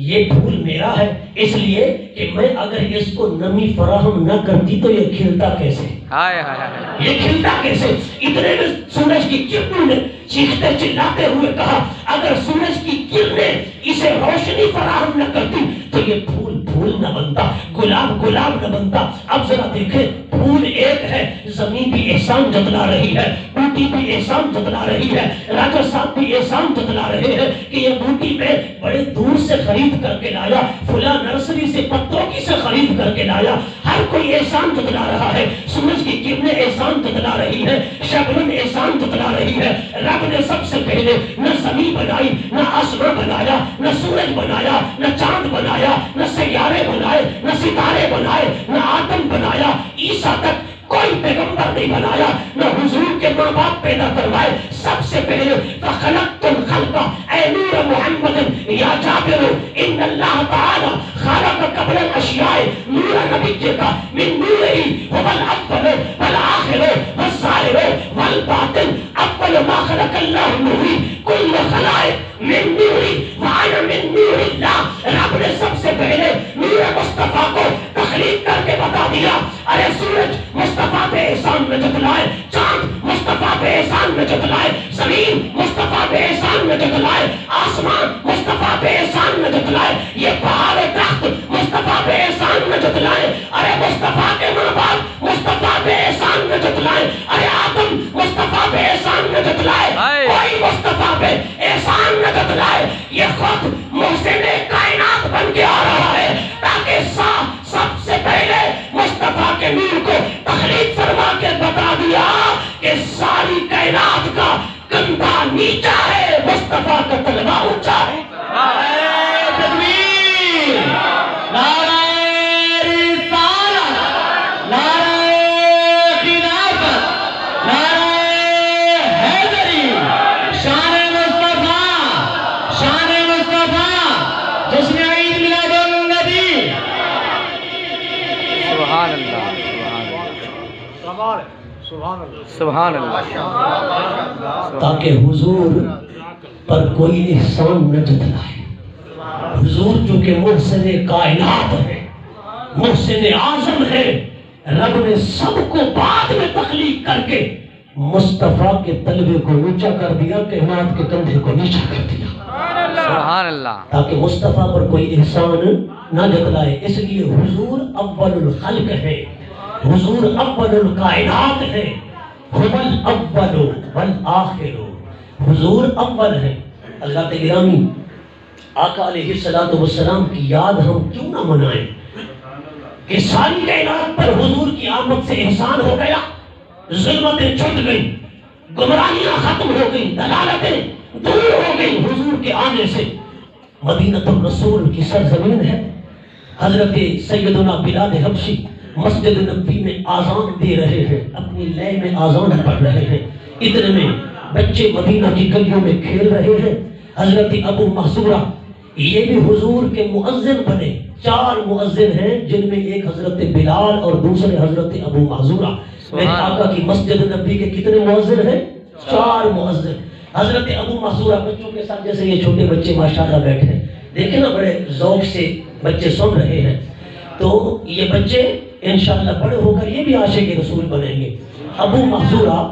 یہ پھول میرا ہے، اس لیے کہ میں اگر اس کو نمی فراہم نہ کرتی تو یہ کھلتا کیسے، آئے آئے یہ کھلتا کیسے؟ اتنے میں سورج کی کرنوں نے چیختے چلاتے ہوئے کہا اگر سورج کی کرنیں اسے روشنی فراہم نہ کرتی تو یہ پھول نہ بنتا، گلاب نہ بنتا۔ اب ذرا دیکھیں پھول ایک ہے، زمین بھی احسان جتلا رہی ہے، بوٹی بھی احسان جتلا رہی ہے، راجہ صاحب بھی احسان جتلا رہے ہیں کہ یہ بوٹی میں بڑے دور سے خرید کر کے لایا، فلاں نرسری سے پتوں کی سے خرید کر کے لایا، ہر کوئی احسان جتلا رہا ہے، سورج کی کرنیں احسان جتلا رہی ہے، شبنم احسان جتلا رہی ہے۔ رب نے سب سے پہلے نہ زمین بنائی، نہ آسمان بنایا، نہ سورج بنایا، نہ چاند بنایا، نہ سیارے بنائے، نہ ستارے بنائے، نہ آدم بنایا، عیسیٰ تک کوئی پیغمبر نہیں بنایا، نہ حضور کے ماں باپ پیدا کروائے۔ سب سے پہلے فخلقت الخلق اے نور محمد یا جابر ان اللہ تعالی خلق قبل الاشیاء نور نبی کا من نورہ هو الاول والآخر والظاہر والباطن اول ما خلق اللہ نوری کل خلائق من نوری وانا من نور اللہ۔ رب نے سب سے پہلے نور مصطفیٰ کو تخلیق کر کے بتا دیا. ارے سورج مصطفیٰ پہ احسان نہ جتلائے, چاند مصطفیٰ پہ احسان نہ جتلائے, زمین مصطفیٰ پہ احسان نہ جتلائے, آسمان مصطفیٰ پہ احسان نہ جتلائے, یہ پہاڑ درخت مصطفیٰ پہ احسان نہ جتلائے. ارے مصطفیٰ کے ماں باپ مصطفیٰ پہ احسان نہ جتلائے. ارے آدم مصطفیٰ پہ احسان نہ جتلائے, کوئی مصطفیٰ پہ احسان نہ جتلائے. یہ خود محسن کائنات بن کے آ رہا ہے تاکہ سب سے پہلے مصطفیٰ کے نور کو تخلیق فرما کے بتا دیا کہ ساری کائنات کا کندھا نیچا ہے, مصطفیٰ کا تلوا اونچا ہے. نعرہ تکبیر, نعرہ رسالت, نعرہ خلافت, نعرہ حیدری, شان مصطفیٰ, شان مصطفیٰ, جشن عید میلاد النبی. سبحان اللہ, سبحان اللہ. تاکہ حضور پر کوئی احسان نہ جتلائے. حضور چونکہ محسن کائنات ہے, محسن اعظم ہے, رب نے سب کو بعد میں تخلیق کر کے مصطفیٰ کے طلبے کو اونچا کر دیا, کائنات کے کندھے کو نیچا کر دیا, سبحان اللہ. تاکہ مصطفیٰ پر کوئی احسان نہ جتلائے. اس لیے حضور اول الخلق ہے, حضور اول الکائنات ہے, هو الاول والآخر, حضور اول ہے. اللہ کے گرامی آقا علیہ السلام کی یاد ہم کیوں نہ منائیں کہ ساری کائنات پر حضور کی آمد سے احسان ہو گیا, ظلمتیں چھٹ گئیں, گمراہیاں ختم ہو گئیں, دلالتیں دور ہو گئیں حضور کے آنے سے. مدینہ الرسول کی سرزمین ہے. حضرت سیدنا بلال حبشی مسجد نبوی میں آذان دے رہے ہیں, اپنی لے میں آذان پڑھ رہے ہیں. اتنے میں بچے مدینہ کی گلیوں میں کھیل رہے ہیں. حضرت ابو محذورہ یہ بھی حضور کے مؤذن بنے. 4 مؤذن ہیں جن میں ایک حضرت بلال اور دوسرے حضرت ابو محذورہ. میرے آقا کی مسجد نبوی کے کتنے مؤذن ہیں؟ 4 مؤذن. حضرت ابو محذورہ بچوں کے ساتھ, جیسے یہ چھوٹے بچے ماشاءاللہ بیٹھے ہیں, دیکھیں نا بڑے ذوق سے بچے سن رہے ہیں. تو یہ بچے انشاءاللہ بڑے ہو کر یہ بھی عاشق رسول بنیں گے. ابو محذورہ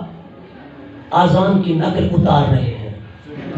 آذان کی نقل اتار رہے ہیں,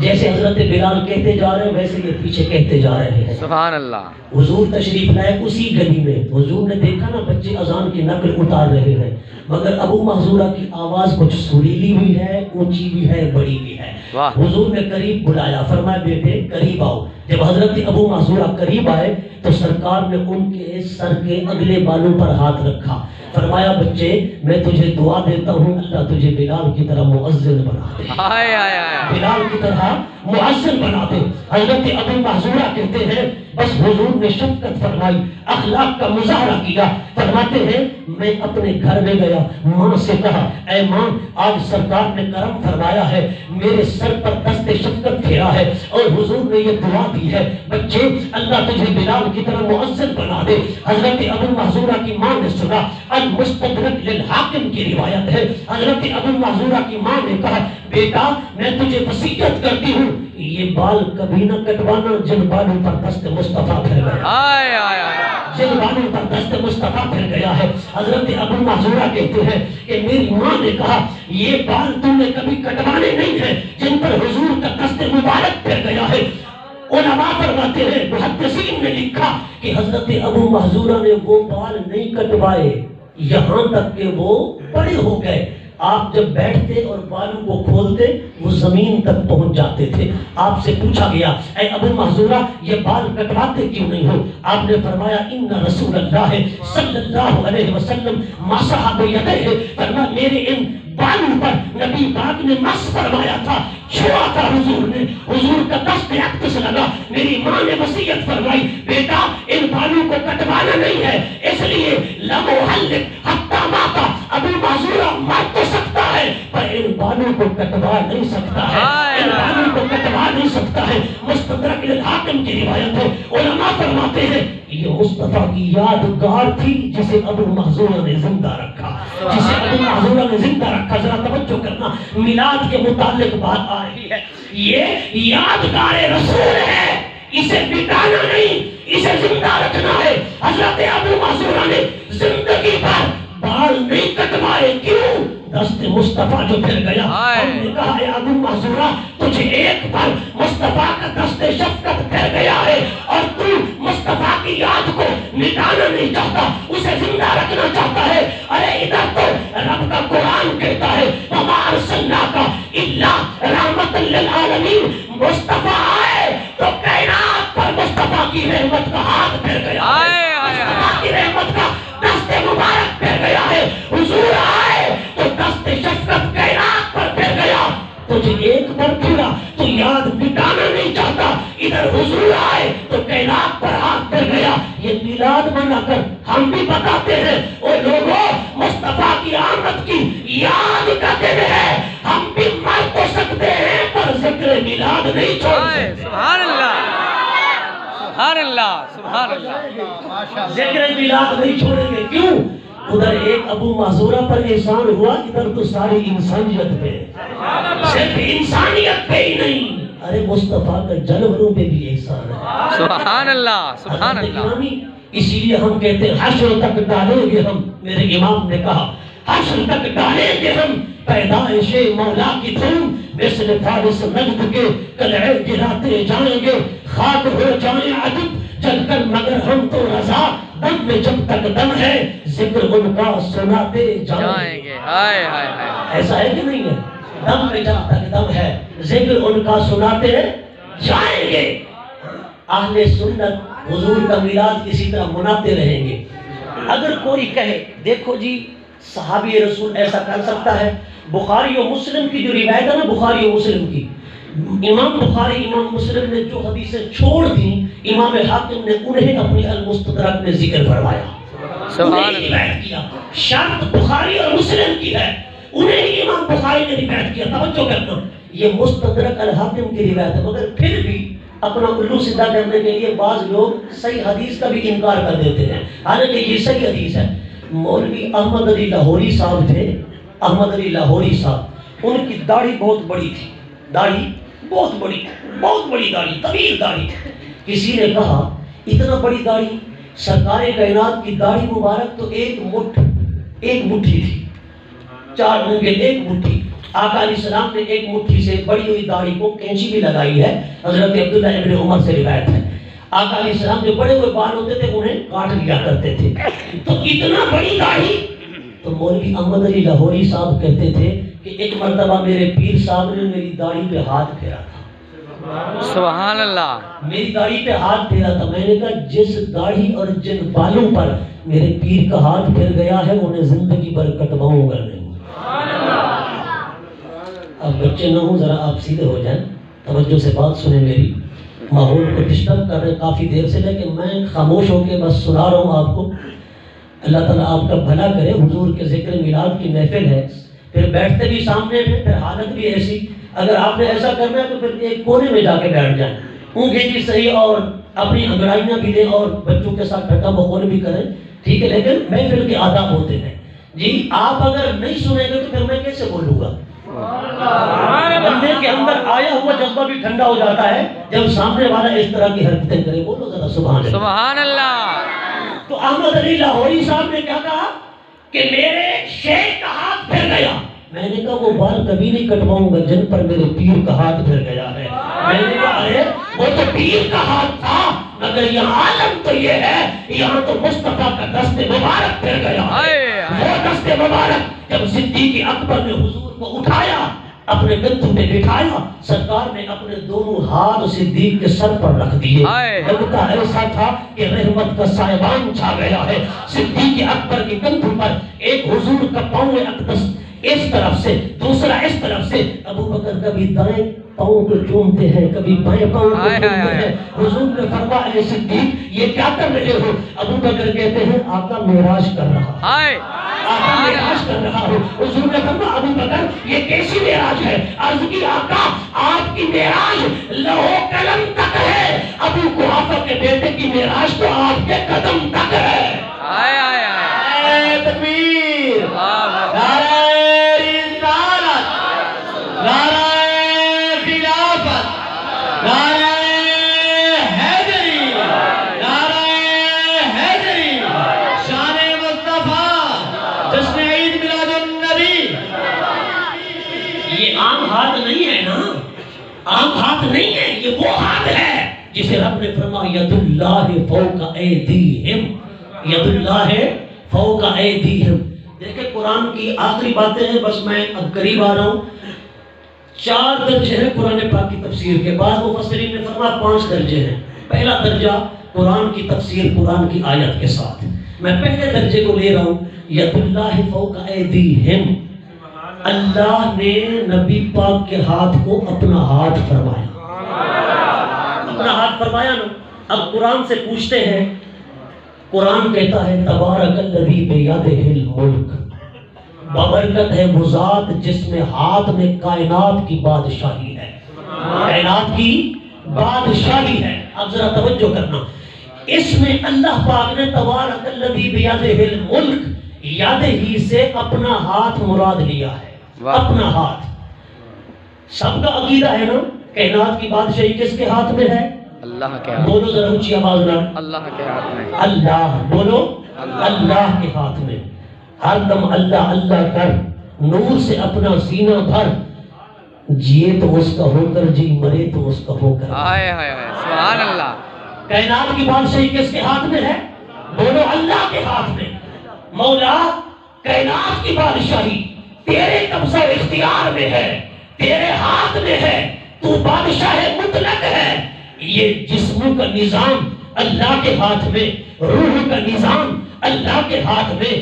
جیسے حضرت بلال کہتے جا رہے ہیں ویسے یہ پیچھے کہتے جا رہے ہیں. سبحان اللہ. حضور تشریف لائے اسی گلی میں. حضور نے دیکھا نا بچے اذان کی نقل اتار رہے ہیں, مگر ابو محذورہ کی آواز کچھ سریلی بھی ہے, اونچی بھی ہے, بڑی بھی ہے. حضور نے قریب بلایا, فرمایا بیٹے قریب آؤ. جب حضرت ابو محذورہ قریب آئے تو سرکار نے ان کے سر کے اگلے بالوں پر ہاتھ رکھا, فرمایا بچے میں تجھے دعا دیتا ہوں اللہ تجھے بلال کی طرح مؤذن بنا دے, بلال کی طرح مؤذن بنا دے. حضرت ابو محذورہ کہتے ہیں بس حضور نے شفقت فرمائی, اخلاق کا مظاہرہ کیا. فرماتے ہیں میں اپنے گھر میں گیا, ماں سے کہا اے ماں آج سرکار نے کرم فرمایا ہے, میرے سر پر دست شفقت پھیرا ہے اور حضور نے یہ دعا دی ہے بچے اللہ تجھے بلال کی طرح مؤذن بنا دے. حضرت ابو محذورہ کی ماں نے سنا, المستدرک للحاکم کی روایت ہے, حضرت ابو محذورہ کی ماں نے کہا بیٹا میں تجھے وصیت کرتی ہوں یہ بال کبھی نہ کٹوانا جن بالوں پر دست مصطفیٰ پھر گیا, جن بالوں پر دست مصطفیٰ پھر گیا ہے. حضرت ابو محذورہ کہتے ہیں کہ میری ماں نے کہا یہ بال تم نے کبھی کٹوانے نہیں ہیں جن پر حضور کا دست مبارک پھر گیا ہے. علماء فرماتے ہیں, محدثین نے لکھا کہ حضرت ابو محذورہ نے وہ بال نہیں کٹوائے یہاں تک کہ وہ بڑے ہو گئے. آپ جب بیٹھتے اور بالوں کو کھولتے وہ زمین تک پہنچ جاتے تھے. آپ سے پوچھا گیا اے ابو محذورہ یہ بال کٹواتے کیوں نہیں ہو؟ آپ نے فرمایا ان رسول اللہ صلی اللہ علیہ وسلم مسح بیدیہ, فرمایا میرے ان بالوں پر نبی پاک نے مس فرمایا تھا, چھوا تھا حضور نے, حضور کا دست اقدس لگا. میری ماں نے وصیت فرمائی بیٹا ان بالوں کو کٹوانا نہیں ہے, اس لیے لم احلق حتی ماتا, ابو محذورہ مر تو سکتا ہے پر ان بالوں کو کٹوا نہیں سکتا ہے, ان بالوں کو کٹوا نہیں سکتا ہے. مستدرک للحاکم کی روایت ہے. علماء فرماتے ہیں یہ مصطفیٰ کی یادگار تھی جسے ابو محذورہ نے زندہ رکھا, جسے ابو محذورہ نے زندہ رکھا. ذرا توجہ کرنا, میلاد کے متعلق بات آ رہی ہے, یہ یادگار رسول ہے, اسے مٹانا نہیں، اسے زندہ رکھنا ہے۔ حضرت ابو محذورہ نے زندگی بھر بال نہیں کٹوائے، کیوں؟ دست مصطفیٰ جو پھر گیا۔ ہم نے کہا اے ابو محذورہ تجھے ایک بار مصطفیٰ کا دست شفقت پھر گیا ہے اور تو مصطفیٰ کی یاد کو مٹانا نہیں چاہتا، اسے زندہ رکھنا چاہتا ہے۔ ارے ادھر تو رب کا قرآن کہتا ہے وَمَا أَرْسَلْنَاكَ إِلَّا رَحْمَةً لِّلْعَالَمِينَ، مصطفیٰ آئے تو کائنات پر مصطفیٰ کی رحمت کا ہاتھ پھر گیا ہے، مصطفیٰ کی رحمت کا دست مبارک پھر گیا ہے۔ حضور آئے تو دست شفقت کائنات پر پھر گیا۔ تجھے ایک بار پھرا تو یاد مٹانا نہیں چاہتا، ادھر حضور آئے تو کائنات پر ہاتھ پھر گیا۔ یہ میلاد منا کر ہم بھی بتاتے ہیں اور لوگوں مصطفیٰ کی آمد کی یاد کا دن ہے، ہم بھی مر تو سکتے ہیں پر ذکر میلاد نہیں چھوڑ سکتے۔ سبحان اللہ، سبحان اللہ، سبحان اللہ، ذکر میلاد نہیں چھوڑیں گے، کیوں؟ ادھر ایک ابو محذورہ پر احسان ہوا، ادھر تو ساری انسانیت پہ، صرف انسانیت پہ ہی نہیں، ارے مصطفیٰ کا جانوروں پہ بھی احسان ہے۔ سبحان اللہ، سبحان اللہ۔ اسی لیے ہم کہتے ہیں حشر تک ڈالیں گے ہم، میرے امام نے کہا حشر تک ڈالیں گے ہم پیدائش مولا کی دھوم، مثل فارس نجد کے قلعے گراتے جائیں گے، خاک ہو جائیں عدد چل کر مگر ہم تو رضا، دم میں جب تک دم ہے ذکر ان کا سناتے جائیں گے۔ ایسا ہے کہ نہیں ہے؟ دم میں جب تک دم ہے ذکر ان کا سناتے جائیں گے۔ اہل سنت حضور کا میلاد اسی طرح مناتے رہیں گے۔ اگر کوئی کہے دیکھو جی صحابی رسول ایسا کر سکتا ہے، بخاری و مسلم کی جو روایت ہے نا، بخاری و مسلم کی، امام بخاری امام مسلم نے جو حدیثیں چھوڑ دی، امام حاکم نے انہیں اپنی المستدرک میں ذکر فرمایا، انہیں روایت کیا۔ شرط بخاری اور مسلم کی ہے، انہیں ہی امام بخاری نے روایت کیا۔ توجہ کرنا، یہ مستدرک الحاکم کی روایت ہے، مگر پھر بھی اپنا الو سیدھا کرنے کے لیے بعض لوگ صحیح حدیث کا بھی انکار کر دیتے ہیں، حالانکہ یہ صحیح حدیث ہے۔ مولوی احمد علی لاہوری صاحب تھے، احمد علی لاہوری صاحب، ان کی داڑھی بہت بڑی تھی، داڑھی بہت بڑی داڑھی، طویل داڑھی تھی۔ کسی نے کہا اتنا بڑی داڑھی، سرکار کائنات کی داڑھی مبارک تو ایک مٹھی تھی، 4 انگل ایک مٹھی۔ آقا علیہ السلام نے ایک مٹھی سے بڑی ہوئی داڑھی کو کینچی بھی لگائی ہے، حضرت عبداللہ ابن عمر سے روایت ہے۔ آقا علیہ السلام جو بڑے ہوئے بال ہوتے تھے انہیں کاٹ لیا کرتے تھے، تو اتنا بڑی داڑھی۔ تو مولوی احمد علی لاہوری صاحب کہتے تھے کہ ایک مرتبہ میرے پیر صاحب نے میری داڑھی پہ ہاتھ پھیرا تھا، سبحان اللہ، میری داڑھی پہ ہاتھ پھیرا تھا۔ میں نے کہا جس داڑھی اور جن بالوں پر میرے پیر کا ہاتھ پھر گیا ہے انہیں زندگی بھر کٹواؤں گا نہیں۔ اب بچے نہ ہوں، ذرا آپ سیدھے ہو جائیں، توجہ سے بات سنیں میری، ماحول کو ڈسٹرب کر رہے ہیں کافی دیر سے، لیکن میں خاموش ہو کے بس سنا رہا ہوں آپ کو۔ اللہ تعالیٰ آپ کا بھلا کرے۔ حضور کے ذکر میلاد کی محفل ہے، پھر بیٹھتے بھی سامنے میں، پھر حالت بھی ایسی، اگر آپ نے ایسا کرنا ہے تو پھر ایک کونے میں جا کے بیٹھ جائیں، اونگیں بھی صحیح اور اپنی انگڑائیاں بھی دیں اور بچوں کے ساتھ ٹھٹا مخول بھی کریں، ٹھیک ہے، لیکن محفل کے آداب ہوتے ہیں جی۔ آپ اگر نہیں سنیں گے تو پھر میں کیسے بولوں گا؟ بندے کے اندر آیا ہوا جذبہ بھی ٹھنڈا ہو جاتا ہے جب سامنے والا اس طرح کی حرکتیں کرے۔ بولو ذرا سبحان اللہ، سبحان اللہ۔ تو احمد علی لاہوری صاحب نے کیا کہا کہ میرے شیخ کا ہاتھ پھر گیا۔ میں نے کہا وہ بال کبھی نہیں کٹواؤں گا جن پر میرے پیر کا ہاتھ پھر گیا ہے۔ میں نے کہا ارے وہ تو پیر کا ہاتھ تھا، مگر یہاں عالم تو یہ ہے، یہاں تو مصطفیٰ کا دست مبارک پھر گیا ہے۔ وہ دست مبارک جب صدیق اکبر نے حضور کو اٹھایا، اپنے کندھوں پہ بٹھایا، سرکار نے اپنے دونوں ہاتھ صدیق کے سر پر رکھ دیے، لگتا ایسا تھا کہ رحمت کا سائبان چھا گیا ہے۔ صدیق اکبر کے کندھوں پر ایک حضور کا پاؤں اقدس اس طرف سے، دوسرا اس طرف سے، ابو بکر کبھی دائیں پاؤں کو چومتے ہیں، کبھی بائیں پاؤں کو چومتے ہیں۔ حضور نے فرمایا اے صدیق یہ کیا کر رہے ہو؟ ابو بکر کہتے ہیں آقا معراج کر رہا، آقا معراج کر رہا ہو۔ حضور نے فرمایا ابو بکر یہ کیسی معراج ہے؟ عرض کی آقا آپ کی معراج لوح قلم تک ہے، ابو قحافہ کے بیٹے کی معراج تو آپ کے قدم تک ہے۔ تکبیر، نعرہ رسالت، نعرہ خلافت، نعرہ عام ہاتھ نہیں ہے، یہ وہ ہاتھ ہے جسے رب نے فرمایا ید اللہ فوق ایدیہم، ید اللہ فوق ایدیہم۔ دیکھیں قرآن کی آخری باتیں ہیں، بس میں اب قریب آ رہا ہوں۔ 4 درجے ہیں قرآن پاک کی تفسیر کے، بعد مفسرین نے فرمایا 5 درجے ہیں۔ پہلا درجہ قرآن کی تفسیر قرآن کی آیت کے ساتھ، میں پہلے درجے کو لے رہا ہوں، ید اللہ فوق ایدیہم، اللہ نے نبی پاک کے ہاتھ کو اپنا ہاتھ فرمایا، اپنا ہاتھ فرمایا نا۔ اب قرآن سے پوچھتے ہیں، قرآن کہتا ہے تبارک الذی بیدہ الملک، بابرکت ہے وہ ذات جس میں ہاتھ میں کائنات کی بادشاہی ہے، کائنات کی بادشاہی ہے۔ اب ذرا توجہ کرنا، اس میں اللہ پاک نے تبارک الذی بیدہ الملک، یاد ہی سے اپنا ہاتھ مراد لیا ہے، اپنا ہاتھ۔ سب کا عقیدہ ہے نا کائنات کی بادشاہی کس کے ہاتھ میں ہے؟ اللہ کے ہاتھ، بولو ذرا اونچی آواز میں، اللہ کے ہاتھ میں، اللہ بولو، اللہ کے ہاتھ میں۔ ہر دم اللہ اللہ کر، نور سے اپنا سینہ بھر، جیے تو اس کا ہو کر جی، مرے تو اس کا ہو کر۔ ہائے ہائے ہائے، سبحان اللہ۔ کائنات کی بادشاہی کس کے ہاتھ میں ہے؟ بولو اللہ کے ہاتھ میں۔ مولا کائنات کی بادشاہی تیرے قبضہ و اختیار میں ہے، تیرے ہاتھ میں ہے، تو بادشاہ مطلق ہے۔ یہ جسموں کا نظام اللہ کے ہاتھ میں، روح کا نظام اللہ کے ہاتھ میں،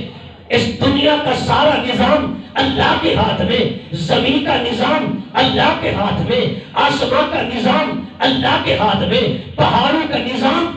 اس دنیا کا سارا نظام اللہ کے ہاتھ میں، زمین کا نظام اللہ کے ہاتھ میں، آسمان کا نظام اللہ کے ہاتھ میں، پہاڑوں کا نظام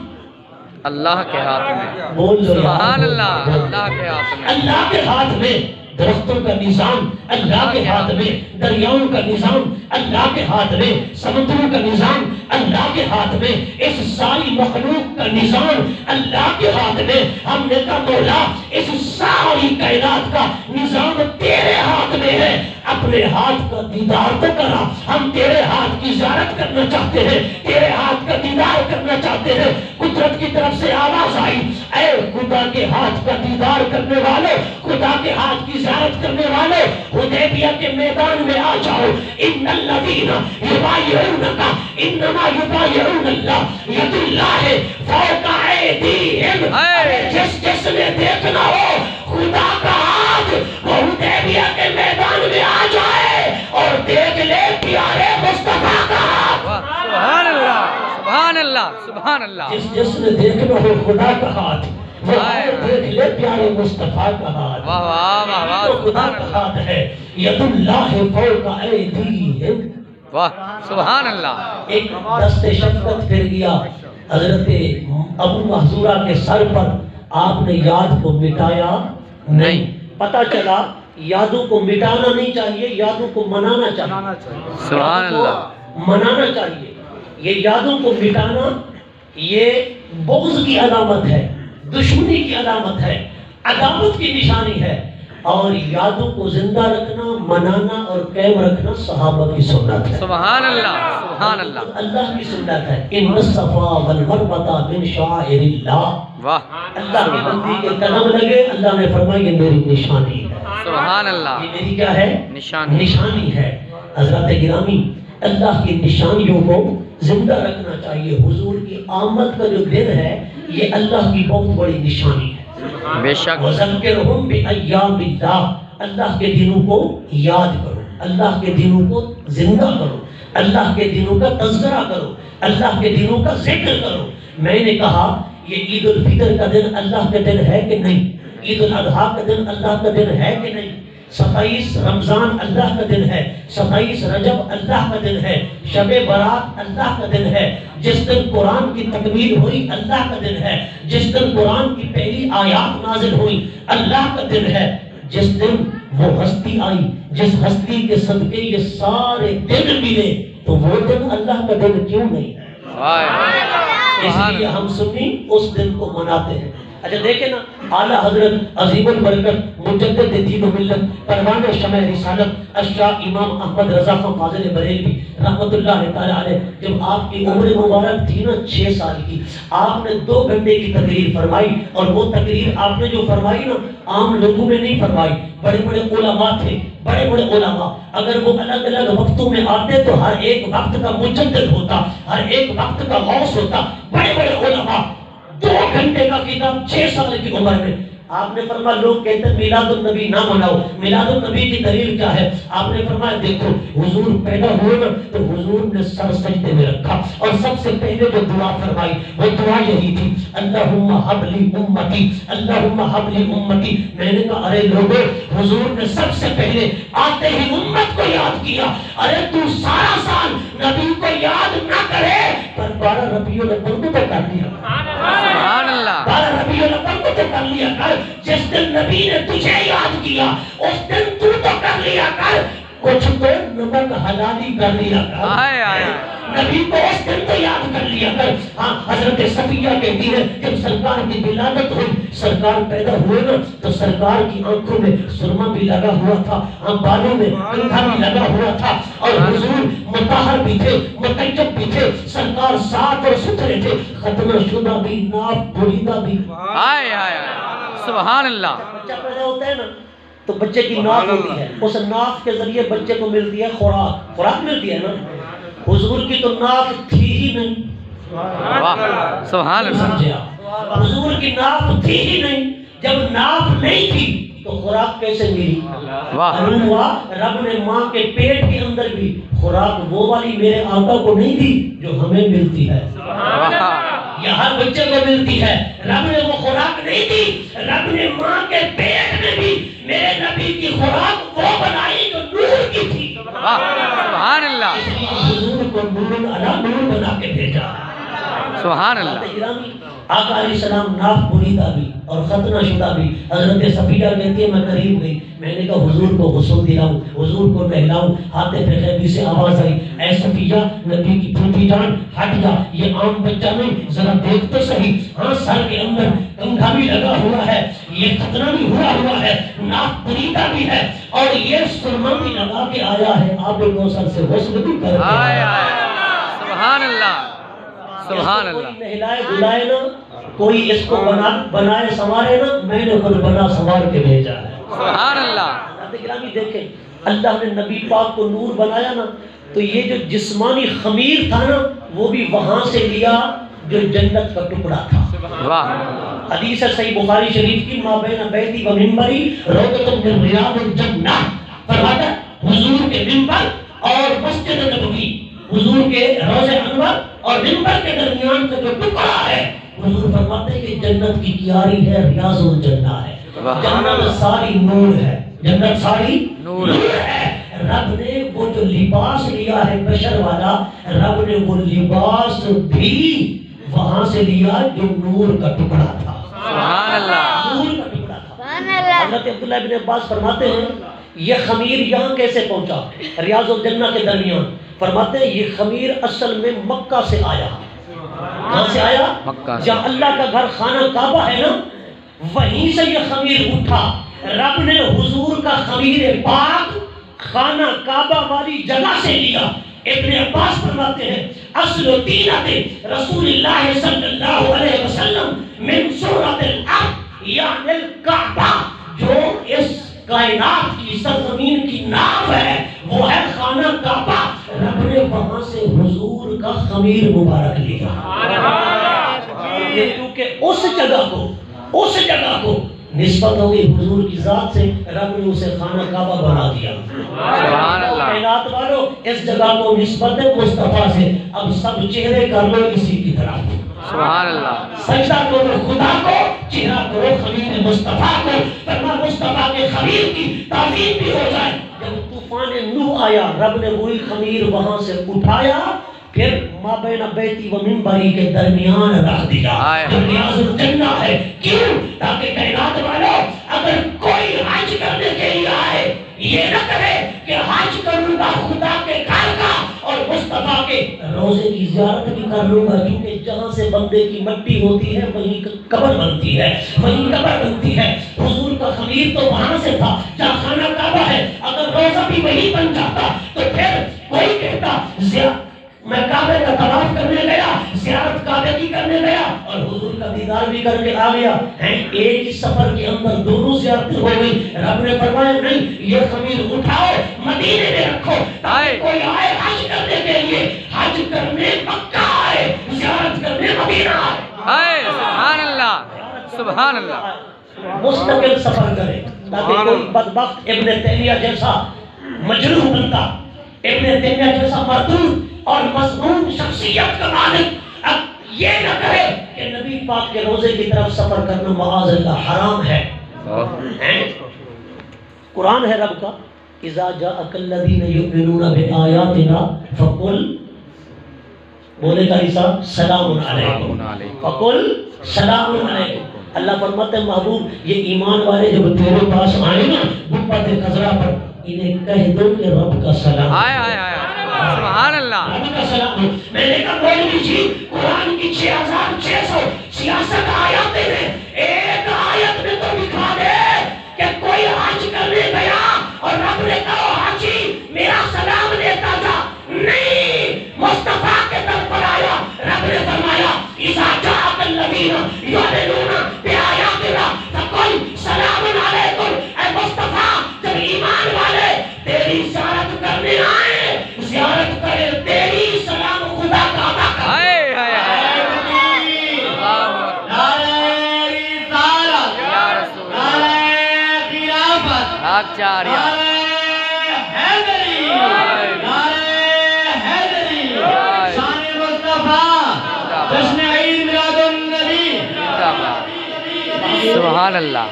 اللہ کے ہاتھ میں، بول سبحان اللہ، اللہ کے ہاتھ میں، اللہ کے ہاتھ میں، درختوں کا نظام اللہ کے ہاتھ میں، دریاؤں کا نظام اللہ کے ہاتھ میں، سمندروں کا نظام اللہ کے ہاتھ میں، اس ساری مخلوق کا نظام اللہ کے ہاتھ میں۔ ہم نے کہا مولا اس ساری کائنات کا نظام تیرے ہاتھ میں ہے، اپنے ہاتھ کا دیدار تو کرا، ہم تیرے ہاتھ کی زیارت کرنا چاہتے ہیں، تیرے ہاتھ کا دیدار کرنا چاہتے ہیں۔ قدرت کی طرف سے آواز آئی، اے خدا کے ہاتھ کا دیدار کرنے والے، خدا کے ہاتھ کی زیارت کرنے والے، حدیبیہ کے میدان میں آ جاؤ۔ ان الذین یبایعونک انما یبایعون اللہ، ید اللہ فوق ایدیہم۔ جس نے دیکھنا ہو خدا کا ہاتھ، وہ حدیبیہ کے میدان میں آ جائے اور دیکھ لے پیارے مصطفیٰ کا ہاتھ۔ سبحان اللہ، سبحان اللہ، سبحان اللہ۔ جس نے دیکھنا ہو خدا کا ہاتھ، وہ دیکھ لے پیارے مصطفیٰ کا ہاتھ۔ واہ واہ واہ واہ، وہ خدا کا ہاتھ ہے، ید اللہ فوق ایدیہم۔ واہ سبحان اللہ۔ ایک دست شفقت پھر گیا حضرت ابو محذورہ کے سر پر، آپ نے یاد کو مٹایا نہیں۔ پتہ چلا یادوں کو مٹانا نہیں چاہیے، یادوں کو منانا چاہیے، سبحان اللہ، منانا چاہیے۔ یہ یادوں کو مٹانا یہ بغض کی علامت ہے، دشمنی کی علامت ہے، عداوت کی نشانی ہے۔ اور یادوں کو زندہ رکھنا، منانا اور قائم رکھنا صحابہ کی سنت ہے، سبحان اللہ، سبحان اللہ، اللہ کی سنت ہے۔ ان الصفا والمروہ من شعائر اللہ، واہ اللہ کی بندی کے قدم لگے، اللہ نے فرمایا یہ میری نشانی ہے، سبحان اللہ، یہ میری کیا ہے؟ نشانی، نشانی ہے۔ حضرات گرامی، اللہ کی نشانیوں کو زندہ رکھنا چاہیے۔ حضور کی آمد کا جو دن ہے یہ اللہ کی بہت بڑی نشانی ہے۔ بے شک، وَذَكِّرْهُمْ بِأَيَّامِ اللَّهِ، اللہ کے دنوں کو یاد کرو، اللہ کے دنوں کو زندہ کرو، اللہ کے دنوں کا تذکرہ کرو، اللہ کے دنوں کا ذکر کرو۔ میں نے کہا یہ عید الفطر کا دن اللہ کا دن ہے کہ نہیں؟ عید الاضحیٰ کا دن اللہ کا دن ہے کہ نہیں؟ 27 رمضان اللہ کا دن ہے، 27 رجب اللہ کا دن ہے، شب برات اللہ کا دن ہے، جس دن قرآن کی تکمیل ہوئی اللہ کا دن ہے، جس دن قرآن کی پہلی آیات نازل ہوئی اللہ کا دن ہے، جس دن وہ ہستی آئی، جس ہستی کے صدقے یہ سارے دن ملے، تو وہ دن اللہ کا دن کیوں نہیں ہے؟ اس لیے ہم سنی اس دن کو مناتے ہیں۔ اچھا دیکھیں نا اعلیٰ حضرت عظیم البرکت مجدد دین و ملت پروان شمع رسالت الشاہ امام احمد رضا خان فاضل بریلوی رحمت اللہ تعالی علیہ جب آپ کی عمر مبارک تھی نا 6 سال کی، آپ نے 2 گھنٹے کی تقریر فرمائی، اور وہ تقریر آپ نے جو فرمائی نا عام لوگوں نے نہیں فرمائی، بڑے بڑے علماء تھے، بڑے بڑے علماء اگر وہ الگ الگ وقتوں میں آتے تو ہر ایک وقت کا مجدد ہوتا، ہر ایک وقت کا غوث ہوتا، بڑے بڑے علماء 2 گھنٹے کا کتاب 6 سال کی عمر میں۔ آپ نے فرمایا لوگ کہتے ہیں میلاد النبی نہ مناؤ، میلاد النبی کی دلیل کیا ہے؟ آپ نے فرمایا دیکھو حضور پیدا ہوئے نا تو حضور نے سر سجدے میں رکھا اور سب سے پہلے جو دعا فرمائی وہ دعا یہی تھی اللہم حب لی امتی، اللہم حب لی امتی۔ میں نے کہا ارے لوگوں، حضور نے سب سے پہلے آتے ہی امت کو یاد کیا۔ ارے تو سارا سال نبی کو یاد نہ کرے پر 12 ربیع الاول کو تو کر لیا، سبحان اللہ، 12 ربیع الاول کو تو کر لیا کر۔ جس دن نبی نے تجھے یاد کیا اس دن تو کر لیا کر، کچھ تو نمک حلالی کر لیا کر، آئے آئے نبی کو اس دن تو یاد کر لیا کر۔ ہاں حضرت صفیہ کہتی ہے جب سرکار کی ولادت ہوئی، سرکار پیدا ہوئے نا تو سرکار کی آنکھوں میں سرما بھی لگا ہوا تھا، ہاں بالوں میں کنگھا بھی لگا ہوا تھا، اور حضور مطہر بھی تھے، مطیب بھی تھے، سرکار صاف اور ستھرے تھے، ختنہ شدہ بھی، ناف بریدہ بھی۔ آئے آئے سبحان اللہ، بچہ پیدا ہوتا ہے نا تو بچے کی ناف ہوتی ہے، اس ناف کے ذریعے بچے کو ملتی ہے خوراک، خوراک ملتی ہے نا۔ حضور کی تو ناف تھی ہی نہیں، واہ سبحان اللہ، سمجھے آپ؟ حضور کی ناف تھی ہی نہیں، جب ناف نہیں تھی تو خوراک کیسے ملی؟ واہ معلوم ہوا رب نے ماں کے پیٹ کے اندر بھی خوراک وہ والی میرے آقا کو نہیں دی جو ہمیں ملتی ہے، واہ یہ ہر بچے کو ملتی ہے۔ رب نے وہ خوراک نہیں دی، رب نے ماں کے پیٹ میں بھی میرے نبی کی خوراک وہ بنائی جو نور کی تھی، واہ سبحان اللہ، اس لیے حضور کو نور علی نور بنا کے بھیجا۔ سبحان اللہ، گرامی آقا علیہ السلام ناف بریدہ بھی اور ختنہ شدہ بھی۔ حضرت صفیہ کہتی ہے میں قریب گئی، میں نے کہا حضور کو غسل دلاؤں، حضور کو نہلاؤں، ہاتھ غیبی سے آواز آئی اے صفیہ نبی کی پھوپھی جان ہٹ جا، یہ عام بچہ نہیں، ذرا دیکھ تو صحیح، ہاں سر کے اندر کنگھا بھی لگا ہوا ہے، یہ ختنہ بھی ہوا ہے، ناف بریدہ بھی ہے، اور یہ سرما بھی لگا کے آیا ہے، آپ کوثر سے غسل بھی کر کے آئے آیا۔ آئے سبحان اللہ، سبحان اللہ، کوئی نہلائے دلائے نا، کوئی اس کو بنائے سنوارے نا، میں نے خود بنا سنوار کے بھیجا ہے۔ سبحان اللہ، حضرت گرامی دیکھیں اللہ نے نبی پاک کو نور بنایا نا تو یہ جو جسمانی خمیر تھا نا وہ بھی وہاں سے لیا جو جنت کا ٹکڑا تھا۔ واہ حدیث ہے صحیح بخاری شریف کی ما بین بیتی و منبری روضۃ من ریاض الجنہ، فرماتا ہے حضور کے منبر اور مسجد نبوی، حضور کے روضہ انور اور منبر کے درمیان کا جو ٹکڑا ہے، حضور فرماتے ہیں کہ جنت کی کیاری ہے، ریاض الجنہ ہے، جنت ساری نور ہے، جنت ساری نور ہے۔ رب نے وہ جو لباس لیا ہے بشر والا، رب نے وہ لباس بھی وہاں سے لیا جو نور کا ٹکڑا تھا، سبحان اللہ، نور کا ٹکڑا تھا۔ حضرت عبداللہ بن عباس فرماتے ہیں یہ خمیر یہاں کیسے پہنچا ریاض الجنہ کے درمیان؟ فرماتے ہیں یہ خمیر اصل میں مکہ سے آیا۔ کہاں سے آیا؟ مکہ سے۔ جہاں اللہ کا گھر خانہ کعبہ ہے نا وہیں سے یہ خمیر اٹھا۔ رب نے حضور کا خمیر پاک خانہ کعبہ والی جگہ سے لیا۔ ابن عباس فرماتے ہیں اصل طینت رسول اللہ صلی اللہ علیہ وسلم من سورۃ الارض یعنی الکعبہ، جو اس کائنات کی سرزمین کی ناف ہے وہ ہے خانہ کعبہ، رب نے وہاں سے حضور کا خمیر مبارک لیا کیونکہ اس جگہ کو نسبت ہو گئی حضور کی ذات سے، رب نے اسے خانہ کعبہ بنا دیا۔ سبحان اللہ، کائنات والو اس جگہ کو نسبت ہے مصطفیٰ سے، اب سب چہرے کر لو اسی کی طرف، سبحان اللہ، سجدہ کرو خدا کو، چہرہ کرو خلیل مصطفیٰ کو، فرما مصطفیٰ کے خلیل کی تعظیم بھی ہو جائے۔ جب طوفان نوح آیا رب نے وہی خمیر وہاں سے اٹھایا، پھر ما بین بیتی و منبری کے درمیان رکھ دیا جو ریاض الجنہ ہے۔ کیوں؟ تاکہ کائنات والوں اگر کوئی حج کرنے کے لیے آئے یہ نہ کہے کہ حج کروں گا خدا کے گھر کا اور مصطفیٰ کے روزے کی زیارت بھی کر لوں گا، کیونکہ جہاں سے بندے کی مٹی ہوتی ہے وہیں قبر بنتی ہے، وہیں قبر بنتی ہے۔ حضور کا خمیر تو وہاں سے تھا جہاں خانہ کعبہ ہے، اگر روزہ بھی وہی بن جاتا تو پھر کوئی کہتا میں کعبے کا طواف کرنے گیا، زیارت کعبے کی کرنے گیا اور حضور کا دیدار بھی کر کے آ گیا، ایک ہی سفر کے اندر دونوں زیارتیں ہو گئی۔ رب نے فرمایا نہیں، یہ خمیر اٹھاؤ مدینے میں رکھو تاکہ کوئی آئے حج کرنے کے لیے، حج کرنے مکہ آئے، زیارت کرنے مدینہ آئے۔ سبحان اللہ، سبحان اللہ، مستقل سفر کرے تاکہ کوئی بدبخت ابن تیمیہ جیسا مجروح بندہ، ابن تیمیہ جیسا مردود اور مظلوم شخصیت کا مالک اب یہ نہ کہے کہ نبی پاک کے روزے کی طرف سفر کرنا معاذ اللہ حرام ہے۔ قرآن ہے رب کا، اذا جاءک الذین یؤمنون بآیاتنا فقل، بولے گا عیسیٰ سلام علیکم، فقل سلام علیکم۔ اللہ فرماتے ہیں محبوب یہ ایمان والے جب تیرے پاس آئے نا گنبد خضرا پر، انہیں کہہ دو کہ رب کا سلام، سبحان اللہ، رب کا سلام۔ میں نے کہا مولوی جی قرآن کی 6666 آیاتیں ہیں، ایک آیت میں تو دکھا دے کہ کوئی حج کرنے گیا اور رب نے کہا حاجی میرا سلام لیتا جا، نہیں، مصطفیٰ کے در پر آیا، رب نے فرمایا اذا جاءک الذین یؤمنون بآیاتنا فقل سلام علیکم۔ اے مصطفیٰ جب ایمان والے تیری زیارت کرنے آئے، زیارت کرے تیری سلام خدا کا ادا کر۔ سبحان اللہ،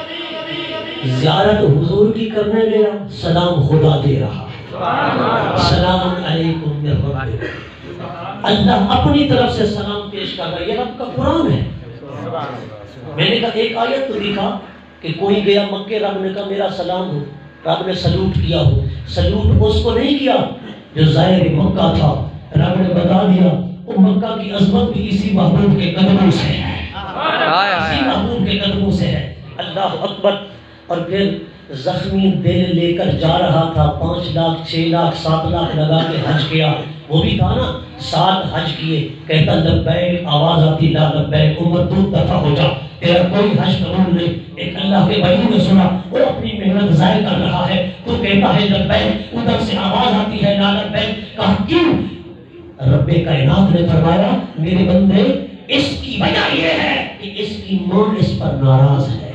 زیارت حضور کی کرنے گیا، سلام خدا دے رہا، سلام علیکم من ربکم۔ اللہ اپنی طرف سے سلام پیش کر رہا ہے، یہ رب کا قرآن ہے۔ میں نے کہا ایک آیت تو دکھا کہ کوئی گیا مکے، رب نے کہا میرا سلام ہو، رب نے سلوٹ کیا ہو، سلوٹ اس کو نہیں کیا جو ظاہر مکہ تھا، رب نے بتا دیا وہ مکہ کی عظمت بھی اسی محبوب کے قدموں سے ہے، اسی محبوب کے قدموں سے ہے۔ اللہ اکبر۔ اور پھر زخمی دل لے کر جا رہا تھا، 5 لاکھ 6 لاکھ 7 لاکھ لگا کے حج کیا، وہ بھی تھا نا 7 حج کیے، کہتا لبیک، آواز آتی لا لبیک، عمر تو دفع ہو جا، تیرا کوئی حج قبول نہیں۔ ایک اللہ کے ولی نے سنا، وہ اپنی محنت ضائع کر رہا ہے، تو کہتا ہے لبیک، ادھر سے آواز آتی ہے لا لبیک، کہا کیوں؟ رب کائنات نے فرمایا میرے بندے اس کی وجہ یہ ہے کہ اس کی ماں اس پر ناراض ہے،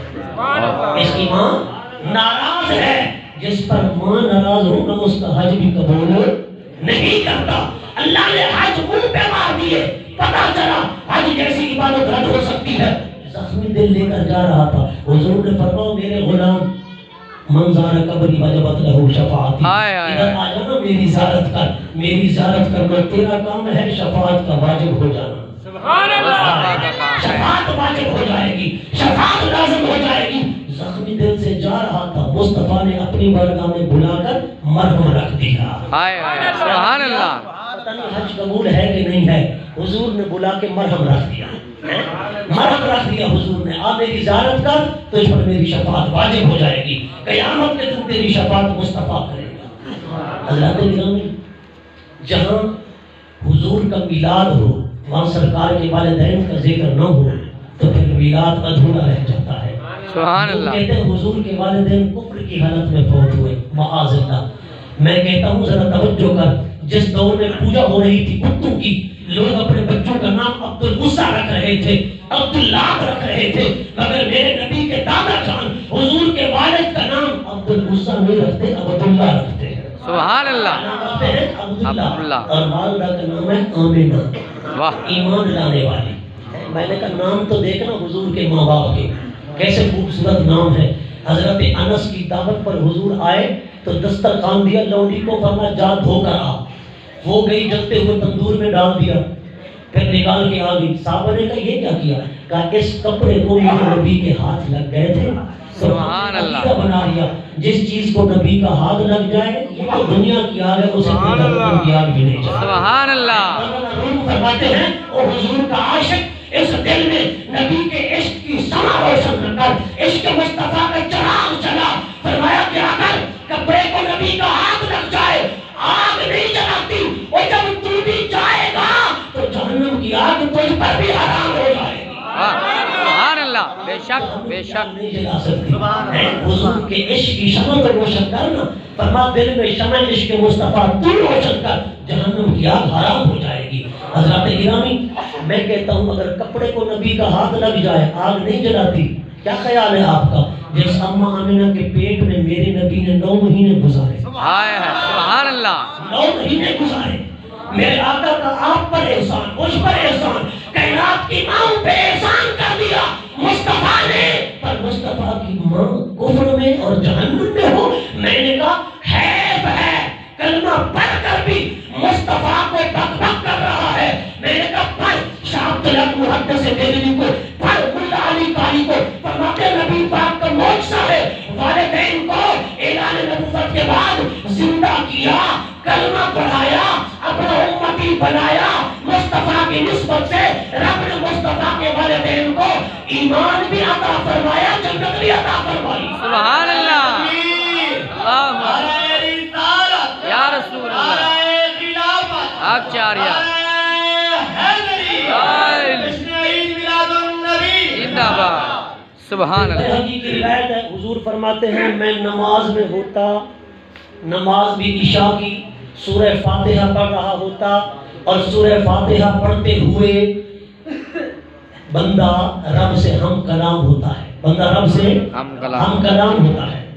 اس کی ماں ناراض ہے، جس پر ماں ناراض ہوگا اس کا حج بھی قبول نہیں کرتا۔ اللہ نے حج منہ پہ مار دیے، پتا چلا حج جیسی عبادت رد ہو سکتی ہے۔ زخمی دل لے کر جا رہا تھا، حضور نے فرمایا میرے غلام منظار قبری وجبت لہو شفاعتی، ادھر آ جانا میری زیارت کر، میری زیارت کرنا تیرا کام ہے، شفاعت کا واجب ہو جانا، سبحان اللہ، شفاعت واجب ہو جائے گی، شفاعت لازم ہو جائے گی۔ زخمی دل سے جا رہا تھا، مصطفیٰ نے اپنی بارگاہ میں بلا کر مرہم رکھ دیا۔ سبحان اللہ، پتہ نہیں حج قبول ہے کہ نہیں ہے، حضور نے بلا کے مرہم رکھ دیا، مرہم رکھ دیا حضور نے، آ میری زیارت کر تو اس پر میری شفاعت واجب ہو جائے گی، قیامت کے دن تیری شفاعت مصطفیٰ کرے گا۔ حضرات گرامی، جہاں حضور کا میلاد ہو وہاں سرکار کے والدین کا ذکر نہ ہو تو پھر میلاد ادھورا رہ جاتا ہے۔ سبحان اللہ، کہتے ہیں حضور کے والدین کفر کی حالت میں فوت ہوئے، معاذ اللہ۔ میں کہتا ہوں ذرا توجہ کر، جس دور میں پوجا ہو رہی تھی بتوں کی، لوگ اپنے بچوں کا نام عبد العزیٰ رکھ رہے تھے، عبد اللہ رکھ رہے تھے، مگر میرے نبی کے دادا جان حضور کے والد کا نام عبد العزیٰ نہیں رکھتے، عبد اللہ رکھتے ہیں۔ سبحان اللہ، نام رکھتے ہیں عبد اللہ، اور والدہ کا نام ہے آمینہ، واہ، ایمان لانے والی۔ میں نے کہا نام تو دیکھنا حضور کے ماں باپ کے کیسے خوبصورت نام ہے۔ حضرت انس کی دعوت پر حضور آئے تو دسترخوان دیا، لونڈی کو فرمایا جا دھو کر آ، وہ گئی جلتے ہوئے تندور میں ڈال دیا، پھر نکال کے آ گئی۔ صحابہ نے کہا یہ کیا کیا؟ کہا اس کپڑے کو میرے نبی کے ہاتھ لگ گئے تھے، سبحان اللہ، بنا لیا، جس چیز کو نبی کا ہاتھ لگ جائے یہ تو دنیا کی آگ ہے، اسے کوئی کی آگ بھی نہیں جائے۔ سبحان اللہ، فرماتے ہیں اور حضور کا عاشق اس دل میں نبی کے عشق کی شمع روشن کر عشق مصطفیٰ کا چراغ جلا. فرمایا کہ اگر کپڑے کو نبی کا ہاتھ لگ جائے آگ نہیں جلاتی، اور جب تو بھی جائے گا تو جہنم کی آگ تجھ پر بھی حرام ہو جائے گی. سبحان اللہ. بے شک بے شک. نہیں جلا سکتی. حضور کے عشق کی شمع کو روشن کرنا، فرما دل میں شمع عشق مصطفیٰ تو روشن کر، جہنم کی آگ حرام ہو جائے گی. حضرات گرامی، میں کہتا ہوں اگر کپڑے کو نبی کا ہاتھ لگ جائے آگ نہیں جلاتی. کیا خیال ہے آپ کا؟ جس اماں آمینہ کے پیٹ میں میرے نبی نے 9 مہینے گزارے. سبحان اللہ. 9 مہینے گزارے. میرے آقا کا آپ پر احسان، مجھ پر احسان، کائنات کی ماں پہ احسان کر دیا مصطفیٰ نے. پر مصطفیٰ کی ماں کفر میں اور جہنم میں ہو. میں نے کہا حیف ہے کلمہ پڑھ کر بھی مصطفیٰ کو بک بک کر رہا ہے. میں نے کہا پڑھ شاہ طلعت محدث دہلوی کو، پڑھ ملا علی قاری کو. فرماتے نبی پاک کا معجزہ ہے، والدین کو اعلان نبوت کے بعد زندہ کیا، کلمہ پڑھایا، اپنا امتی بنایا. مصطفیٰ کی نسبت سے رب نے مصطفیٰ کے والدین کو ایمان بھی عطا فرمایا، جنت بھی عطا فرمائی. سبحان اللہ. یا رسول اللہ. آپ چاریہ زندہ باد. سبحان اللہ. حقیقی روایت ہے، حضور فرماتے ہیں میں نماز میں ہوتا، نماز بھی عشاء کی، سورہ فاتحہ پڑھ رہا ہوتا، اور سورہ فاتحہ پڑھتے ہوئے بندہ رب سے ہم کلام ہوتا ہے. بندہ رب سے ہم کلام ہوتا ہے.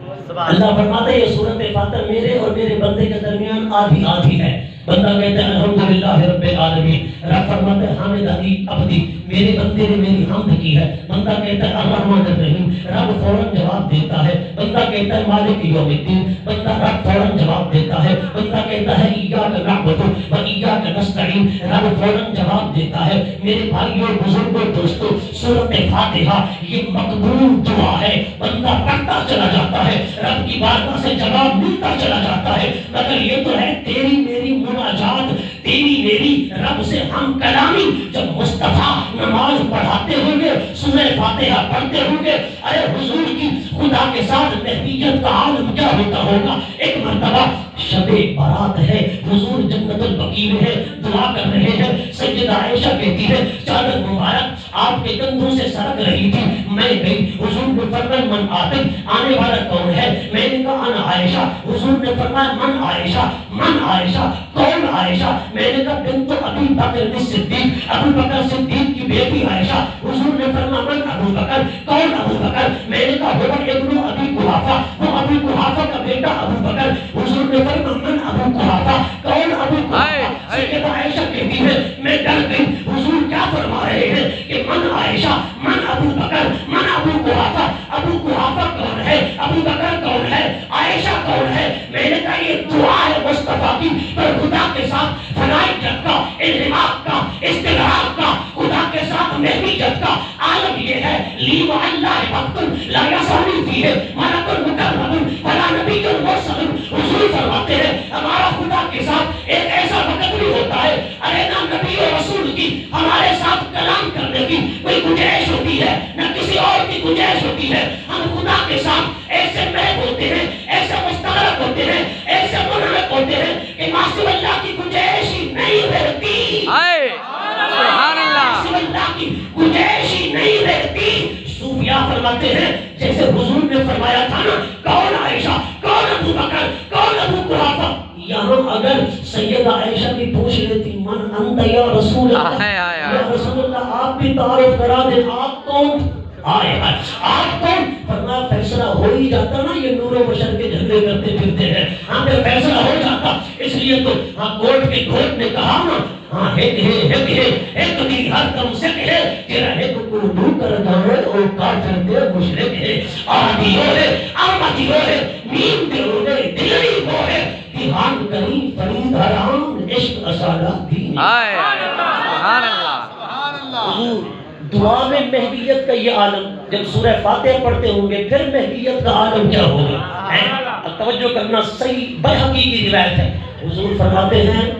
اللہ فرماتا ہے یہ سورۃ فاتحہ میرے اور میرے بندے کے درمیان آدھی آدھی ہے. بندہ کہتا ہے الحمدللہ رب العالمین. رب فرماتا ہے حامد علی عبدی، میرے بندے نے میری حمد کی ہے. بندہ کہتا ہے الرحمن الرحیم، رب فوراً جواب دیتا ہے. بندہ کہتا ہے مالک یوم الدین، بندہ رب فوراً جواب دیتا ہے. بندہ کہتا ہے ایاک نعبد و ایاک نستعین، رب فوراً جواب دیتا ہے. میرے بھائیوں بزرگوں دوستوں، سورۃ فاتحہ یہ مقبول دعا ہے. بندہ پڑھتا چلا جاتا ہے، رب کی بارگاہ سے جواب ملتا چلا جاتا ہے. مگر یہ تو ہے تیری میری مناجات، تیری میری رب سے ہم کلامی. جب مصطفیٰ نماز پڑھاتے ہوں گے، سورہ فاتحہ پڑھتے ہوں گے، ارے حضور کی خدا کے ساتھ محبیت کا عالم کیا ہوتا ہوگا. ایک مرتبہ شب برات ہے، حضور جنت البقیع میں ہے، دعا کر رہے ہیں. سیدہ عائشہ کہتی ہے چادر مبارک آپ کے کندھوں سے سرک رہی تھی، میں گئی. حضور نے فرمایا من آتی، آنے والا کون ہے؟ میں نے کہا انا عائشہ. حضور نے فرمایا من عائشہ، من عائشہ کون عائشہ؟ میں نے کہا بنت ابی بکر صدیق، ابو بکر صدیق کی بیٹی عائشہ. حضور نے فرمایا من ابو بکر، کون ابو بکر؟ میں نے کہا هو ابن ابی قحافہ، وہ ابی قحافہ کا بیٹا ابو بکر. حضور نے فرمایا من ابو قحافہ، کون ابو قحافہ؟ سیدہ عائشہ کہتی ہے میں ڈر گئی. حضور کیا فرما رہے ہیں کہ من عائشہ، من ابو بکر، من ابو قحافہ. ابو قحافہ کون ہے؟ ابو بکر کون ہے؟ عائشہ کون ہے؟ میں نے کہا یہ دعا ہے مصطفیٰ کی، پر خدا کے ساتھ فنائیت کا، انحماق کا، استغراق کا، خدا کے ساتھ محبیت کا عالم یہ ہے. لی وعلا وقت لا یسانی فیہ ملک مکرم ولا نبی مرسل. حضور فرماتے ہیں ہمارا خدا کے ساتھ ایک ایسا وقت بھی ہوتا ہے ارے نہ نبی و رسول کی ہمارے ساتھ کلام کرنے کی کوئی گنجائش ہوتی ہے، نہ کسی اور کی گنجائش ہوتی ہے. ہم خدا کے ساتھ ایسے محب ہوتے ہیں، ایسے مستغرق ہوتے ہیں، ایسے منحق ہوتے ہیں کہ معصوم اللہ کی گنجائش ہی نہیں رہتی. سبحان اللہ. معصوم اللہ کی گنجائش ہی نہیں رہتی. صوفیاء فرماتے ہیں جیسے حضور نے فرمایا تھا نا کون عائشہ، کون ابو بکر، کون ابو قحافہ. یہاں اگر سیدہ عائشہ بھی پوچھ لیتی من انت یا رسول اللہ، یا رسول اللہ آپ بھی تعارف کرا دیں آپ کون؟ آپ کون؟ فرمایا فیصلہ ہو ہی جاتا نا. یہ نور و بشر کے جھگڑے کرتے پھرتے ہیں، ہاں پھر فیصلہ ہو جاتا. اس لیے تو ہاں کوٹ کے گھوٹ نے کہا نا ہاں ایک دی ہر کم سے ہے تیرا ایک کو دو کر جانے اور کافر دے مشرک ہے آدیو ہے آمدیو ہے نیم دیو ہے دلری ہو ہے دیوان کری فرید حرام عشق اصالہ دین. سبحان اللہ. حضور دعا میں محبیت کا یہ عالم جب سورہ فاتحہ پڑھتے ہوں گے پھر محبیت کا عالم کیا ہوگا. توجہ کرنا، صحیح بیہقی کی روایت ہے. حضور فرماتے ہیں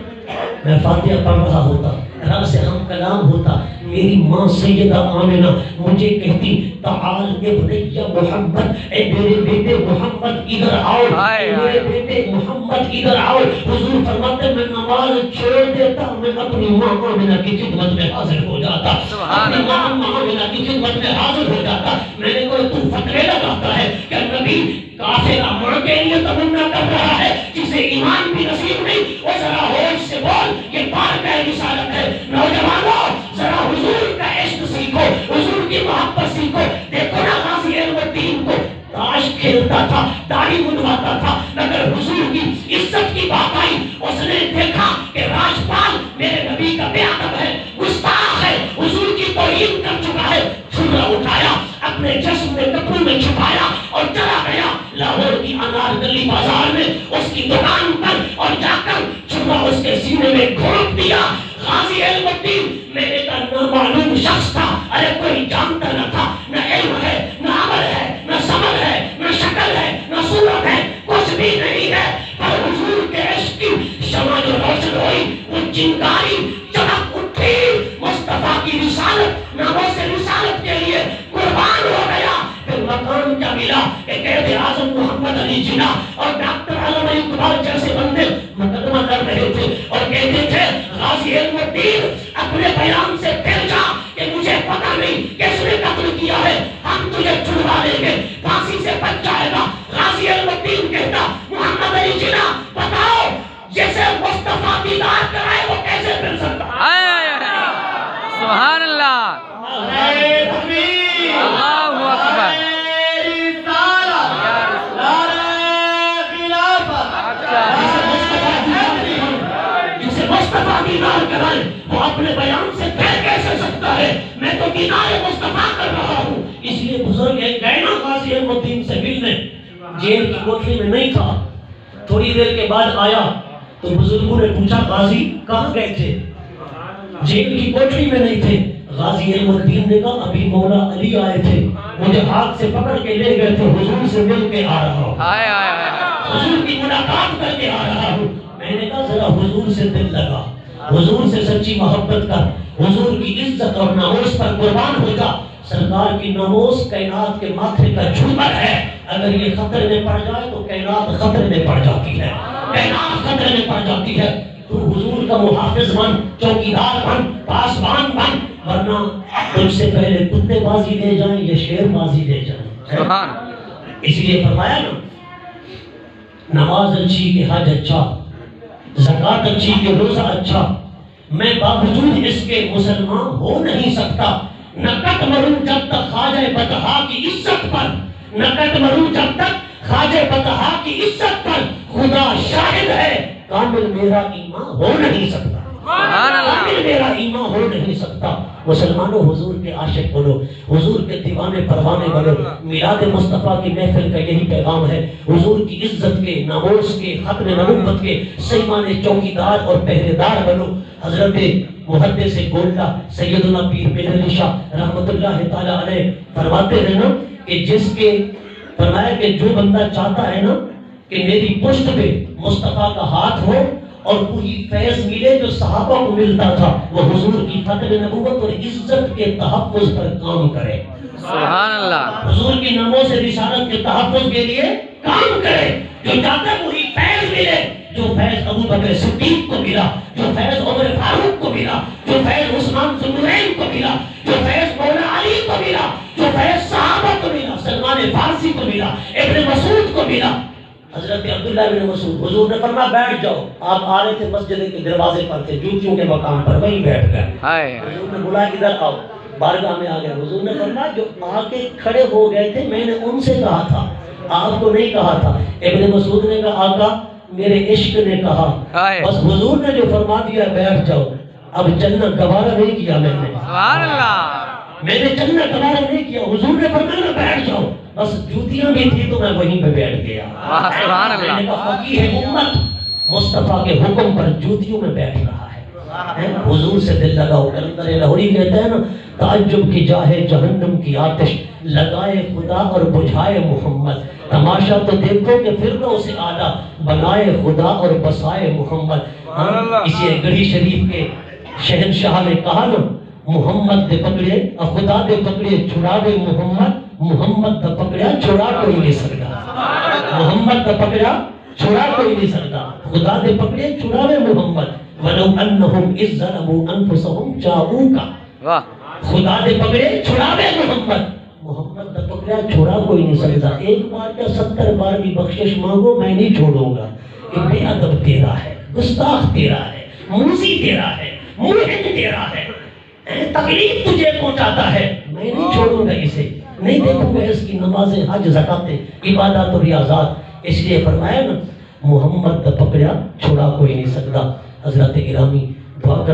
میں فاتحہ پڑھ رہا ہوتا، رب سے ہم کلام ہوتا، میری ماں سیدہ آمنہ مجھے کہتی تعال ابنی محمد، اے میرے بیٹے محمد ادھر آؤ، اے میرے بیٹے محمد ادھر آؤ۔ حضور فرماتے میں نماز چھوڑ دیتا، میں اپنی ماں آمنہ کی خدمت میں حاضر ہو جاتا، اپنی ماں آمنہ کی خدمت میں حاضر ہو جاتا۔ میں نے کوئی تو فتوے لگاتا ہے کہ نبی کافر ماں کے لیے تمنا کر رہا ہے جسے ایمان بھی نصیب نہیں، وہ ذرا ہوش سے بول یہ بارگاہ رسالت ہے۔ نوجوانوں ذرا حضور کا عشق سیکھو، حضور کی محبت سیکھو۔ دیکھو نا غازی علم الدین کو تاش کھیلتا تھا، داڑھی منڈواتا تھا، مگر حضور کی عزت کی بات آئی، اس نے دیکھا کہ راجپال میرے نبی کا بے ادب ہے، گستاخ ہے، حضور کی توہین کر چکا ہے۔ چھرا اٹھایا، اپنے جسم میں کپڑوں میں چھپایا اور چلا گیا لاہور کی انار گلی بازار میں اس کی دکان پر، اور جا کر چھرا اس کے سینے میں گھونپ دیا۔ غازی علم الدین میرے کا نامعلوم شخص تھا، ارے کوئی جانتا نہ تھا، نہ علم ہے، نہ عمل ہے، نہ سمجھ ہے، نہ شکل ہے، نہ صورت ہے، کچھ بھی نہیں ہے، پر حضور کے عشق کی شمع جو روشن ہوئی وہ چنگاری چمک اٹھی، مصطفیٰ کی رسالت، ناموس رسالت کے لیے قربان ہو گیا۔ پھر مقام کیا ملا کہ قائد اعظم محمد علی جناح اور ڈاکٹر علامہ اقبال جیسے بندے مقدمہ کر رہے تھے اور کہتے تھے غازی علم الدین اپنے بیان سے پھر جا کہ مجھے پتہ نہیں کس نے قتل کیا ہے، ہم تجھے چھڑوا لیں گے، پھانسی سے بچ جائے گا۔ غازی علم الدین کہتا محمد علی جناح بتاؤ جیسے مصطفیٰ دیدار کرائے وہ کیسے مل سکتا؟ سبحان اللہ، اللہ اکبر، جسے مصطفیٰ دیدار کرائے وہ اپنے بیان سے پھر کیسے سکتا ہے؟ میں تو دیدار مصطفیٰ کر رہا ہوں۔ اس لیے بزرگ گئے نا غازی علم الدین سے ملنے، جیل کی کوٹری میں نہیں تھا، تھوڑی دیر کے بعد آیا تو بزرگوں نے پوچھا غازی کہاں گئے تھے؟ جیل کی کوٹری میں نہیں تھے۔ غازی علم الدین نے کہا ابھی مولا علی آئے تھے، مجھے ہاتھ سے پکڑ کے لے گئے تھے، حضور سے مل کے آ رہا ہوں، حضور کی ملاقات کر کے آ رہا ہوں۔ میں نے کہا ذرا حضور سے دل لگا، حضور سے سچی محبت کر، حضور کی عزت اور ناموس پر قربان ہو جا۔ سرکار کی ناموس کائنات کے ماتھے کا جھومر ہے، اگر یہ خطرے میں پڑ جائے تو کائنات خطرے میں پڑ جاتی ہے، کائنات خطرے میں پڑ جاتی ہے۔ تو حضور کا محافظ بن، چوکیدار بن، پاسبان بن، ورنہ تجھ سے پہلے کتے بازی لے جائیں یا شیر بازی لے جائیں۔ اس لیے فرمایا نا نماز اچھی کہ حج اچھا، زکوٰۃ اچھی کہ روزہ اچھا، میں باوجود اس کے مسلمان ہو نہیں سکتا۔ نہ کٹ مروں جب تک خواجہ بطحا کی عزت پر، نہ کٹ مروں جب تک خواجہ بطحا کی عزت پر، خدا شاہد ہے کامل میرا ایمان ہو نہیں سکتا، کامل میرا ایمان ہو نہیں سکتا۔ مسلمانوں حضور کے عاشق بنو، حضور کے دیوانے پروانے بنو۔ میلاد مصطفیٰ کی محفل کا یہی پیغام ہے، حضور کی عزت کے، ناموس کے، ختم نبوت کے سیمانے چوکیدار اور پہرے دار بنو۔ حضرت محدث گولڈا سیدنا پیر مہر علی شاہ رحمت اللہ تعالی علیہ فرماتے ہیں نا کہ جس کے فرمایا کہ جو بندہ چاہتا ہے نا کہ میری پشت پہ مصطفیٰ کا ہاتھ ہو اور وہی فیض ملے جو صحابہ کو ملتا تھا، وہ حضور کی ختم نبوت اور عزت کے تحفظ پر کام کرے۔ سبحان اللہ، حضور کی ناموس رسالت کے تحفظ کے لیے کام کرے۔ جو چاہتا ہے وہی فیض ملے جو فیض ابو بکر صدیق کو ملا، جو فیض عمر فاروق کو ملا، جو فیض عثمان ذو النورین کو ملا، جو فیض مولا علی کو ملا، جو فیض صحابہ کو ملا، سلمان فارسی کو ملا، ابن مسعود کو ملا۔ حضرت عبداللہ بن مسعود حضور نے فرمایا بیٹھ جاؤ، آپ آ رہے تھے مسجد کے دروازے پر تھے، جوتیوں کے مقام پر، وہیں بیٹھ گئے۔ حضور نے بولا ادھر آؤ، بارگاہ میں آ گئے۔ حضور نے فرمایا جو آ کے کھڑے ہو گئے تھے میں نے ان سے کہا تھا، آپ کو نہیں کہا تھا۔ ابن مسعود نے کہا آقا میرے عشق نے کہا، بس حضور نے جو فرما دیا بیٹھ جاؤ، اب چلنا گوارا نہیں کیا میں نے، سبحان اللہ، میں نے چلنا گوارا نہیں کیا، حضور نے فرمایا بیٹھ جاؤ، بس جوتیاں بھی تھی تو میں وہیں پہ بیٹھ گیا۔ سبحان اللہ، میں نے کہا فقیہ امت مصطفیٰ کے حکم پر جوتیوں میں بیٹھ رہا ہے، حضور سے دل لگاؤ۔ کلندر لاہوری کہتے ہیں نا تعجب کی جاہ جہنم کی آتش، لگائے خدا اور بجھائے محمد، تماشا تو دیکھو کہ پھر نہ اسے آلہ، بنائے خدا اور بسائے محمد۔ اسی گڑھی شریف کے شہنشاہ نے کہا نا محمد دے پکڑے خدا دے پکڑے چھڑاوے محمد دا پکڑیا چھڑا کوئی نہیں سکتا، محمد دا پکڑیا چھڑا کوئی نہیں سکتا، خدا دے پکڑے چھڑاوے محمد وَلَوْ أَنَّهُمْ إِذْ ظَلَمُوا أَنفُسَهُمْ جَاءُوكَ، خدا دے پکڑے چھڑاوے محمد دا پکڑیا چھوڑا کوئی نہیں سکتا۔ ایک بار یا 70 بار بھی بخشش مانگو میں نہیں چھوڑوں گا، کہ بے ادب تیرا ہے، گستاخ تیرا ہے، موذی تیرا ہے، موہن تیرا ہے، تکلیف تجھے پہنچاتا ہے، میں نہیں چھوڑوں گا اسے، نہیں دیکھوں گا اس کی نمازیں، حج، زکاتیں، عبادات و ریاضات۔ اس لیے فرمایا نا محمد دا پکڑیا چھوڑا کوئی نہیں سکتا۔ حضرت گرامی دعا کر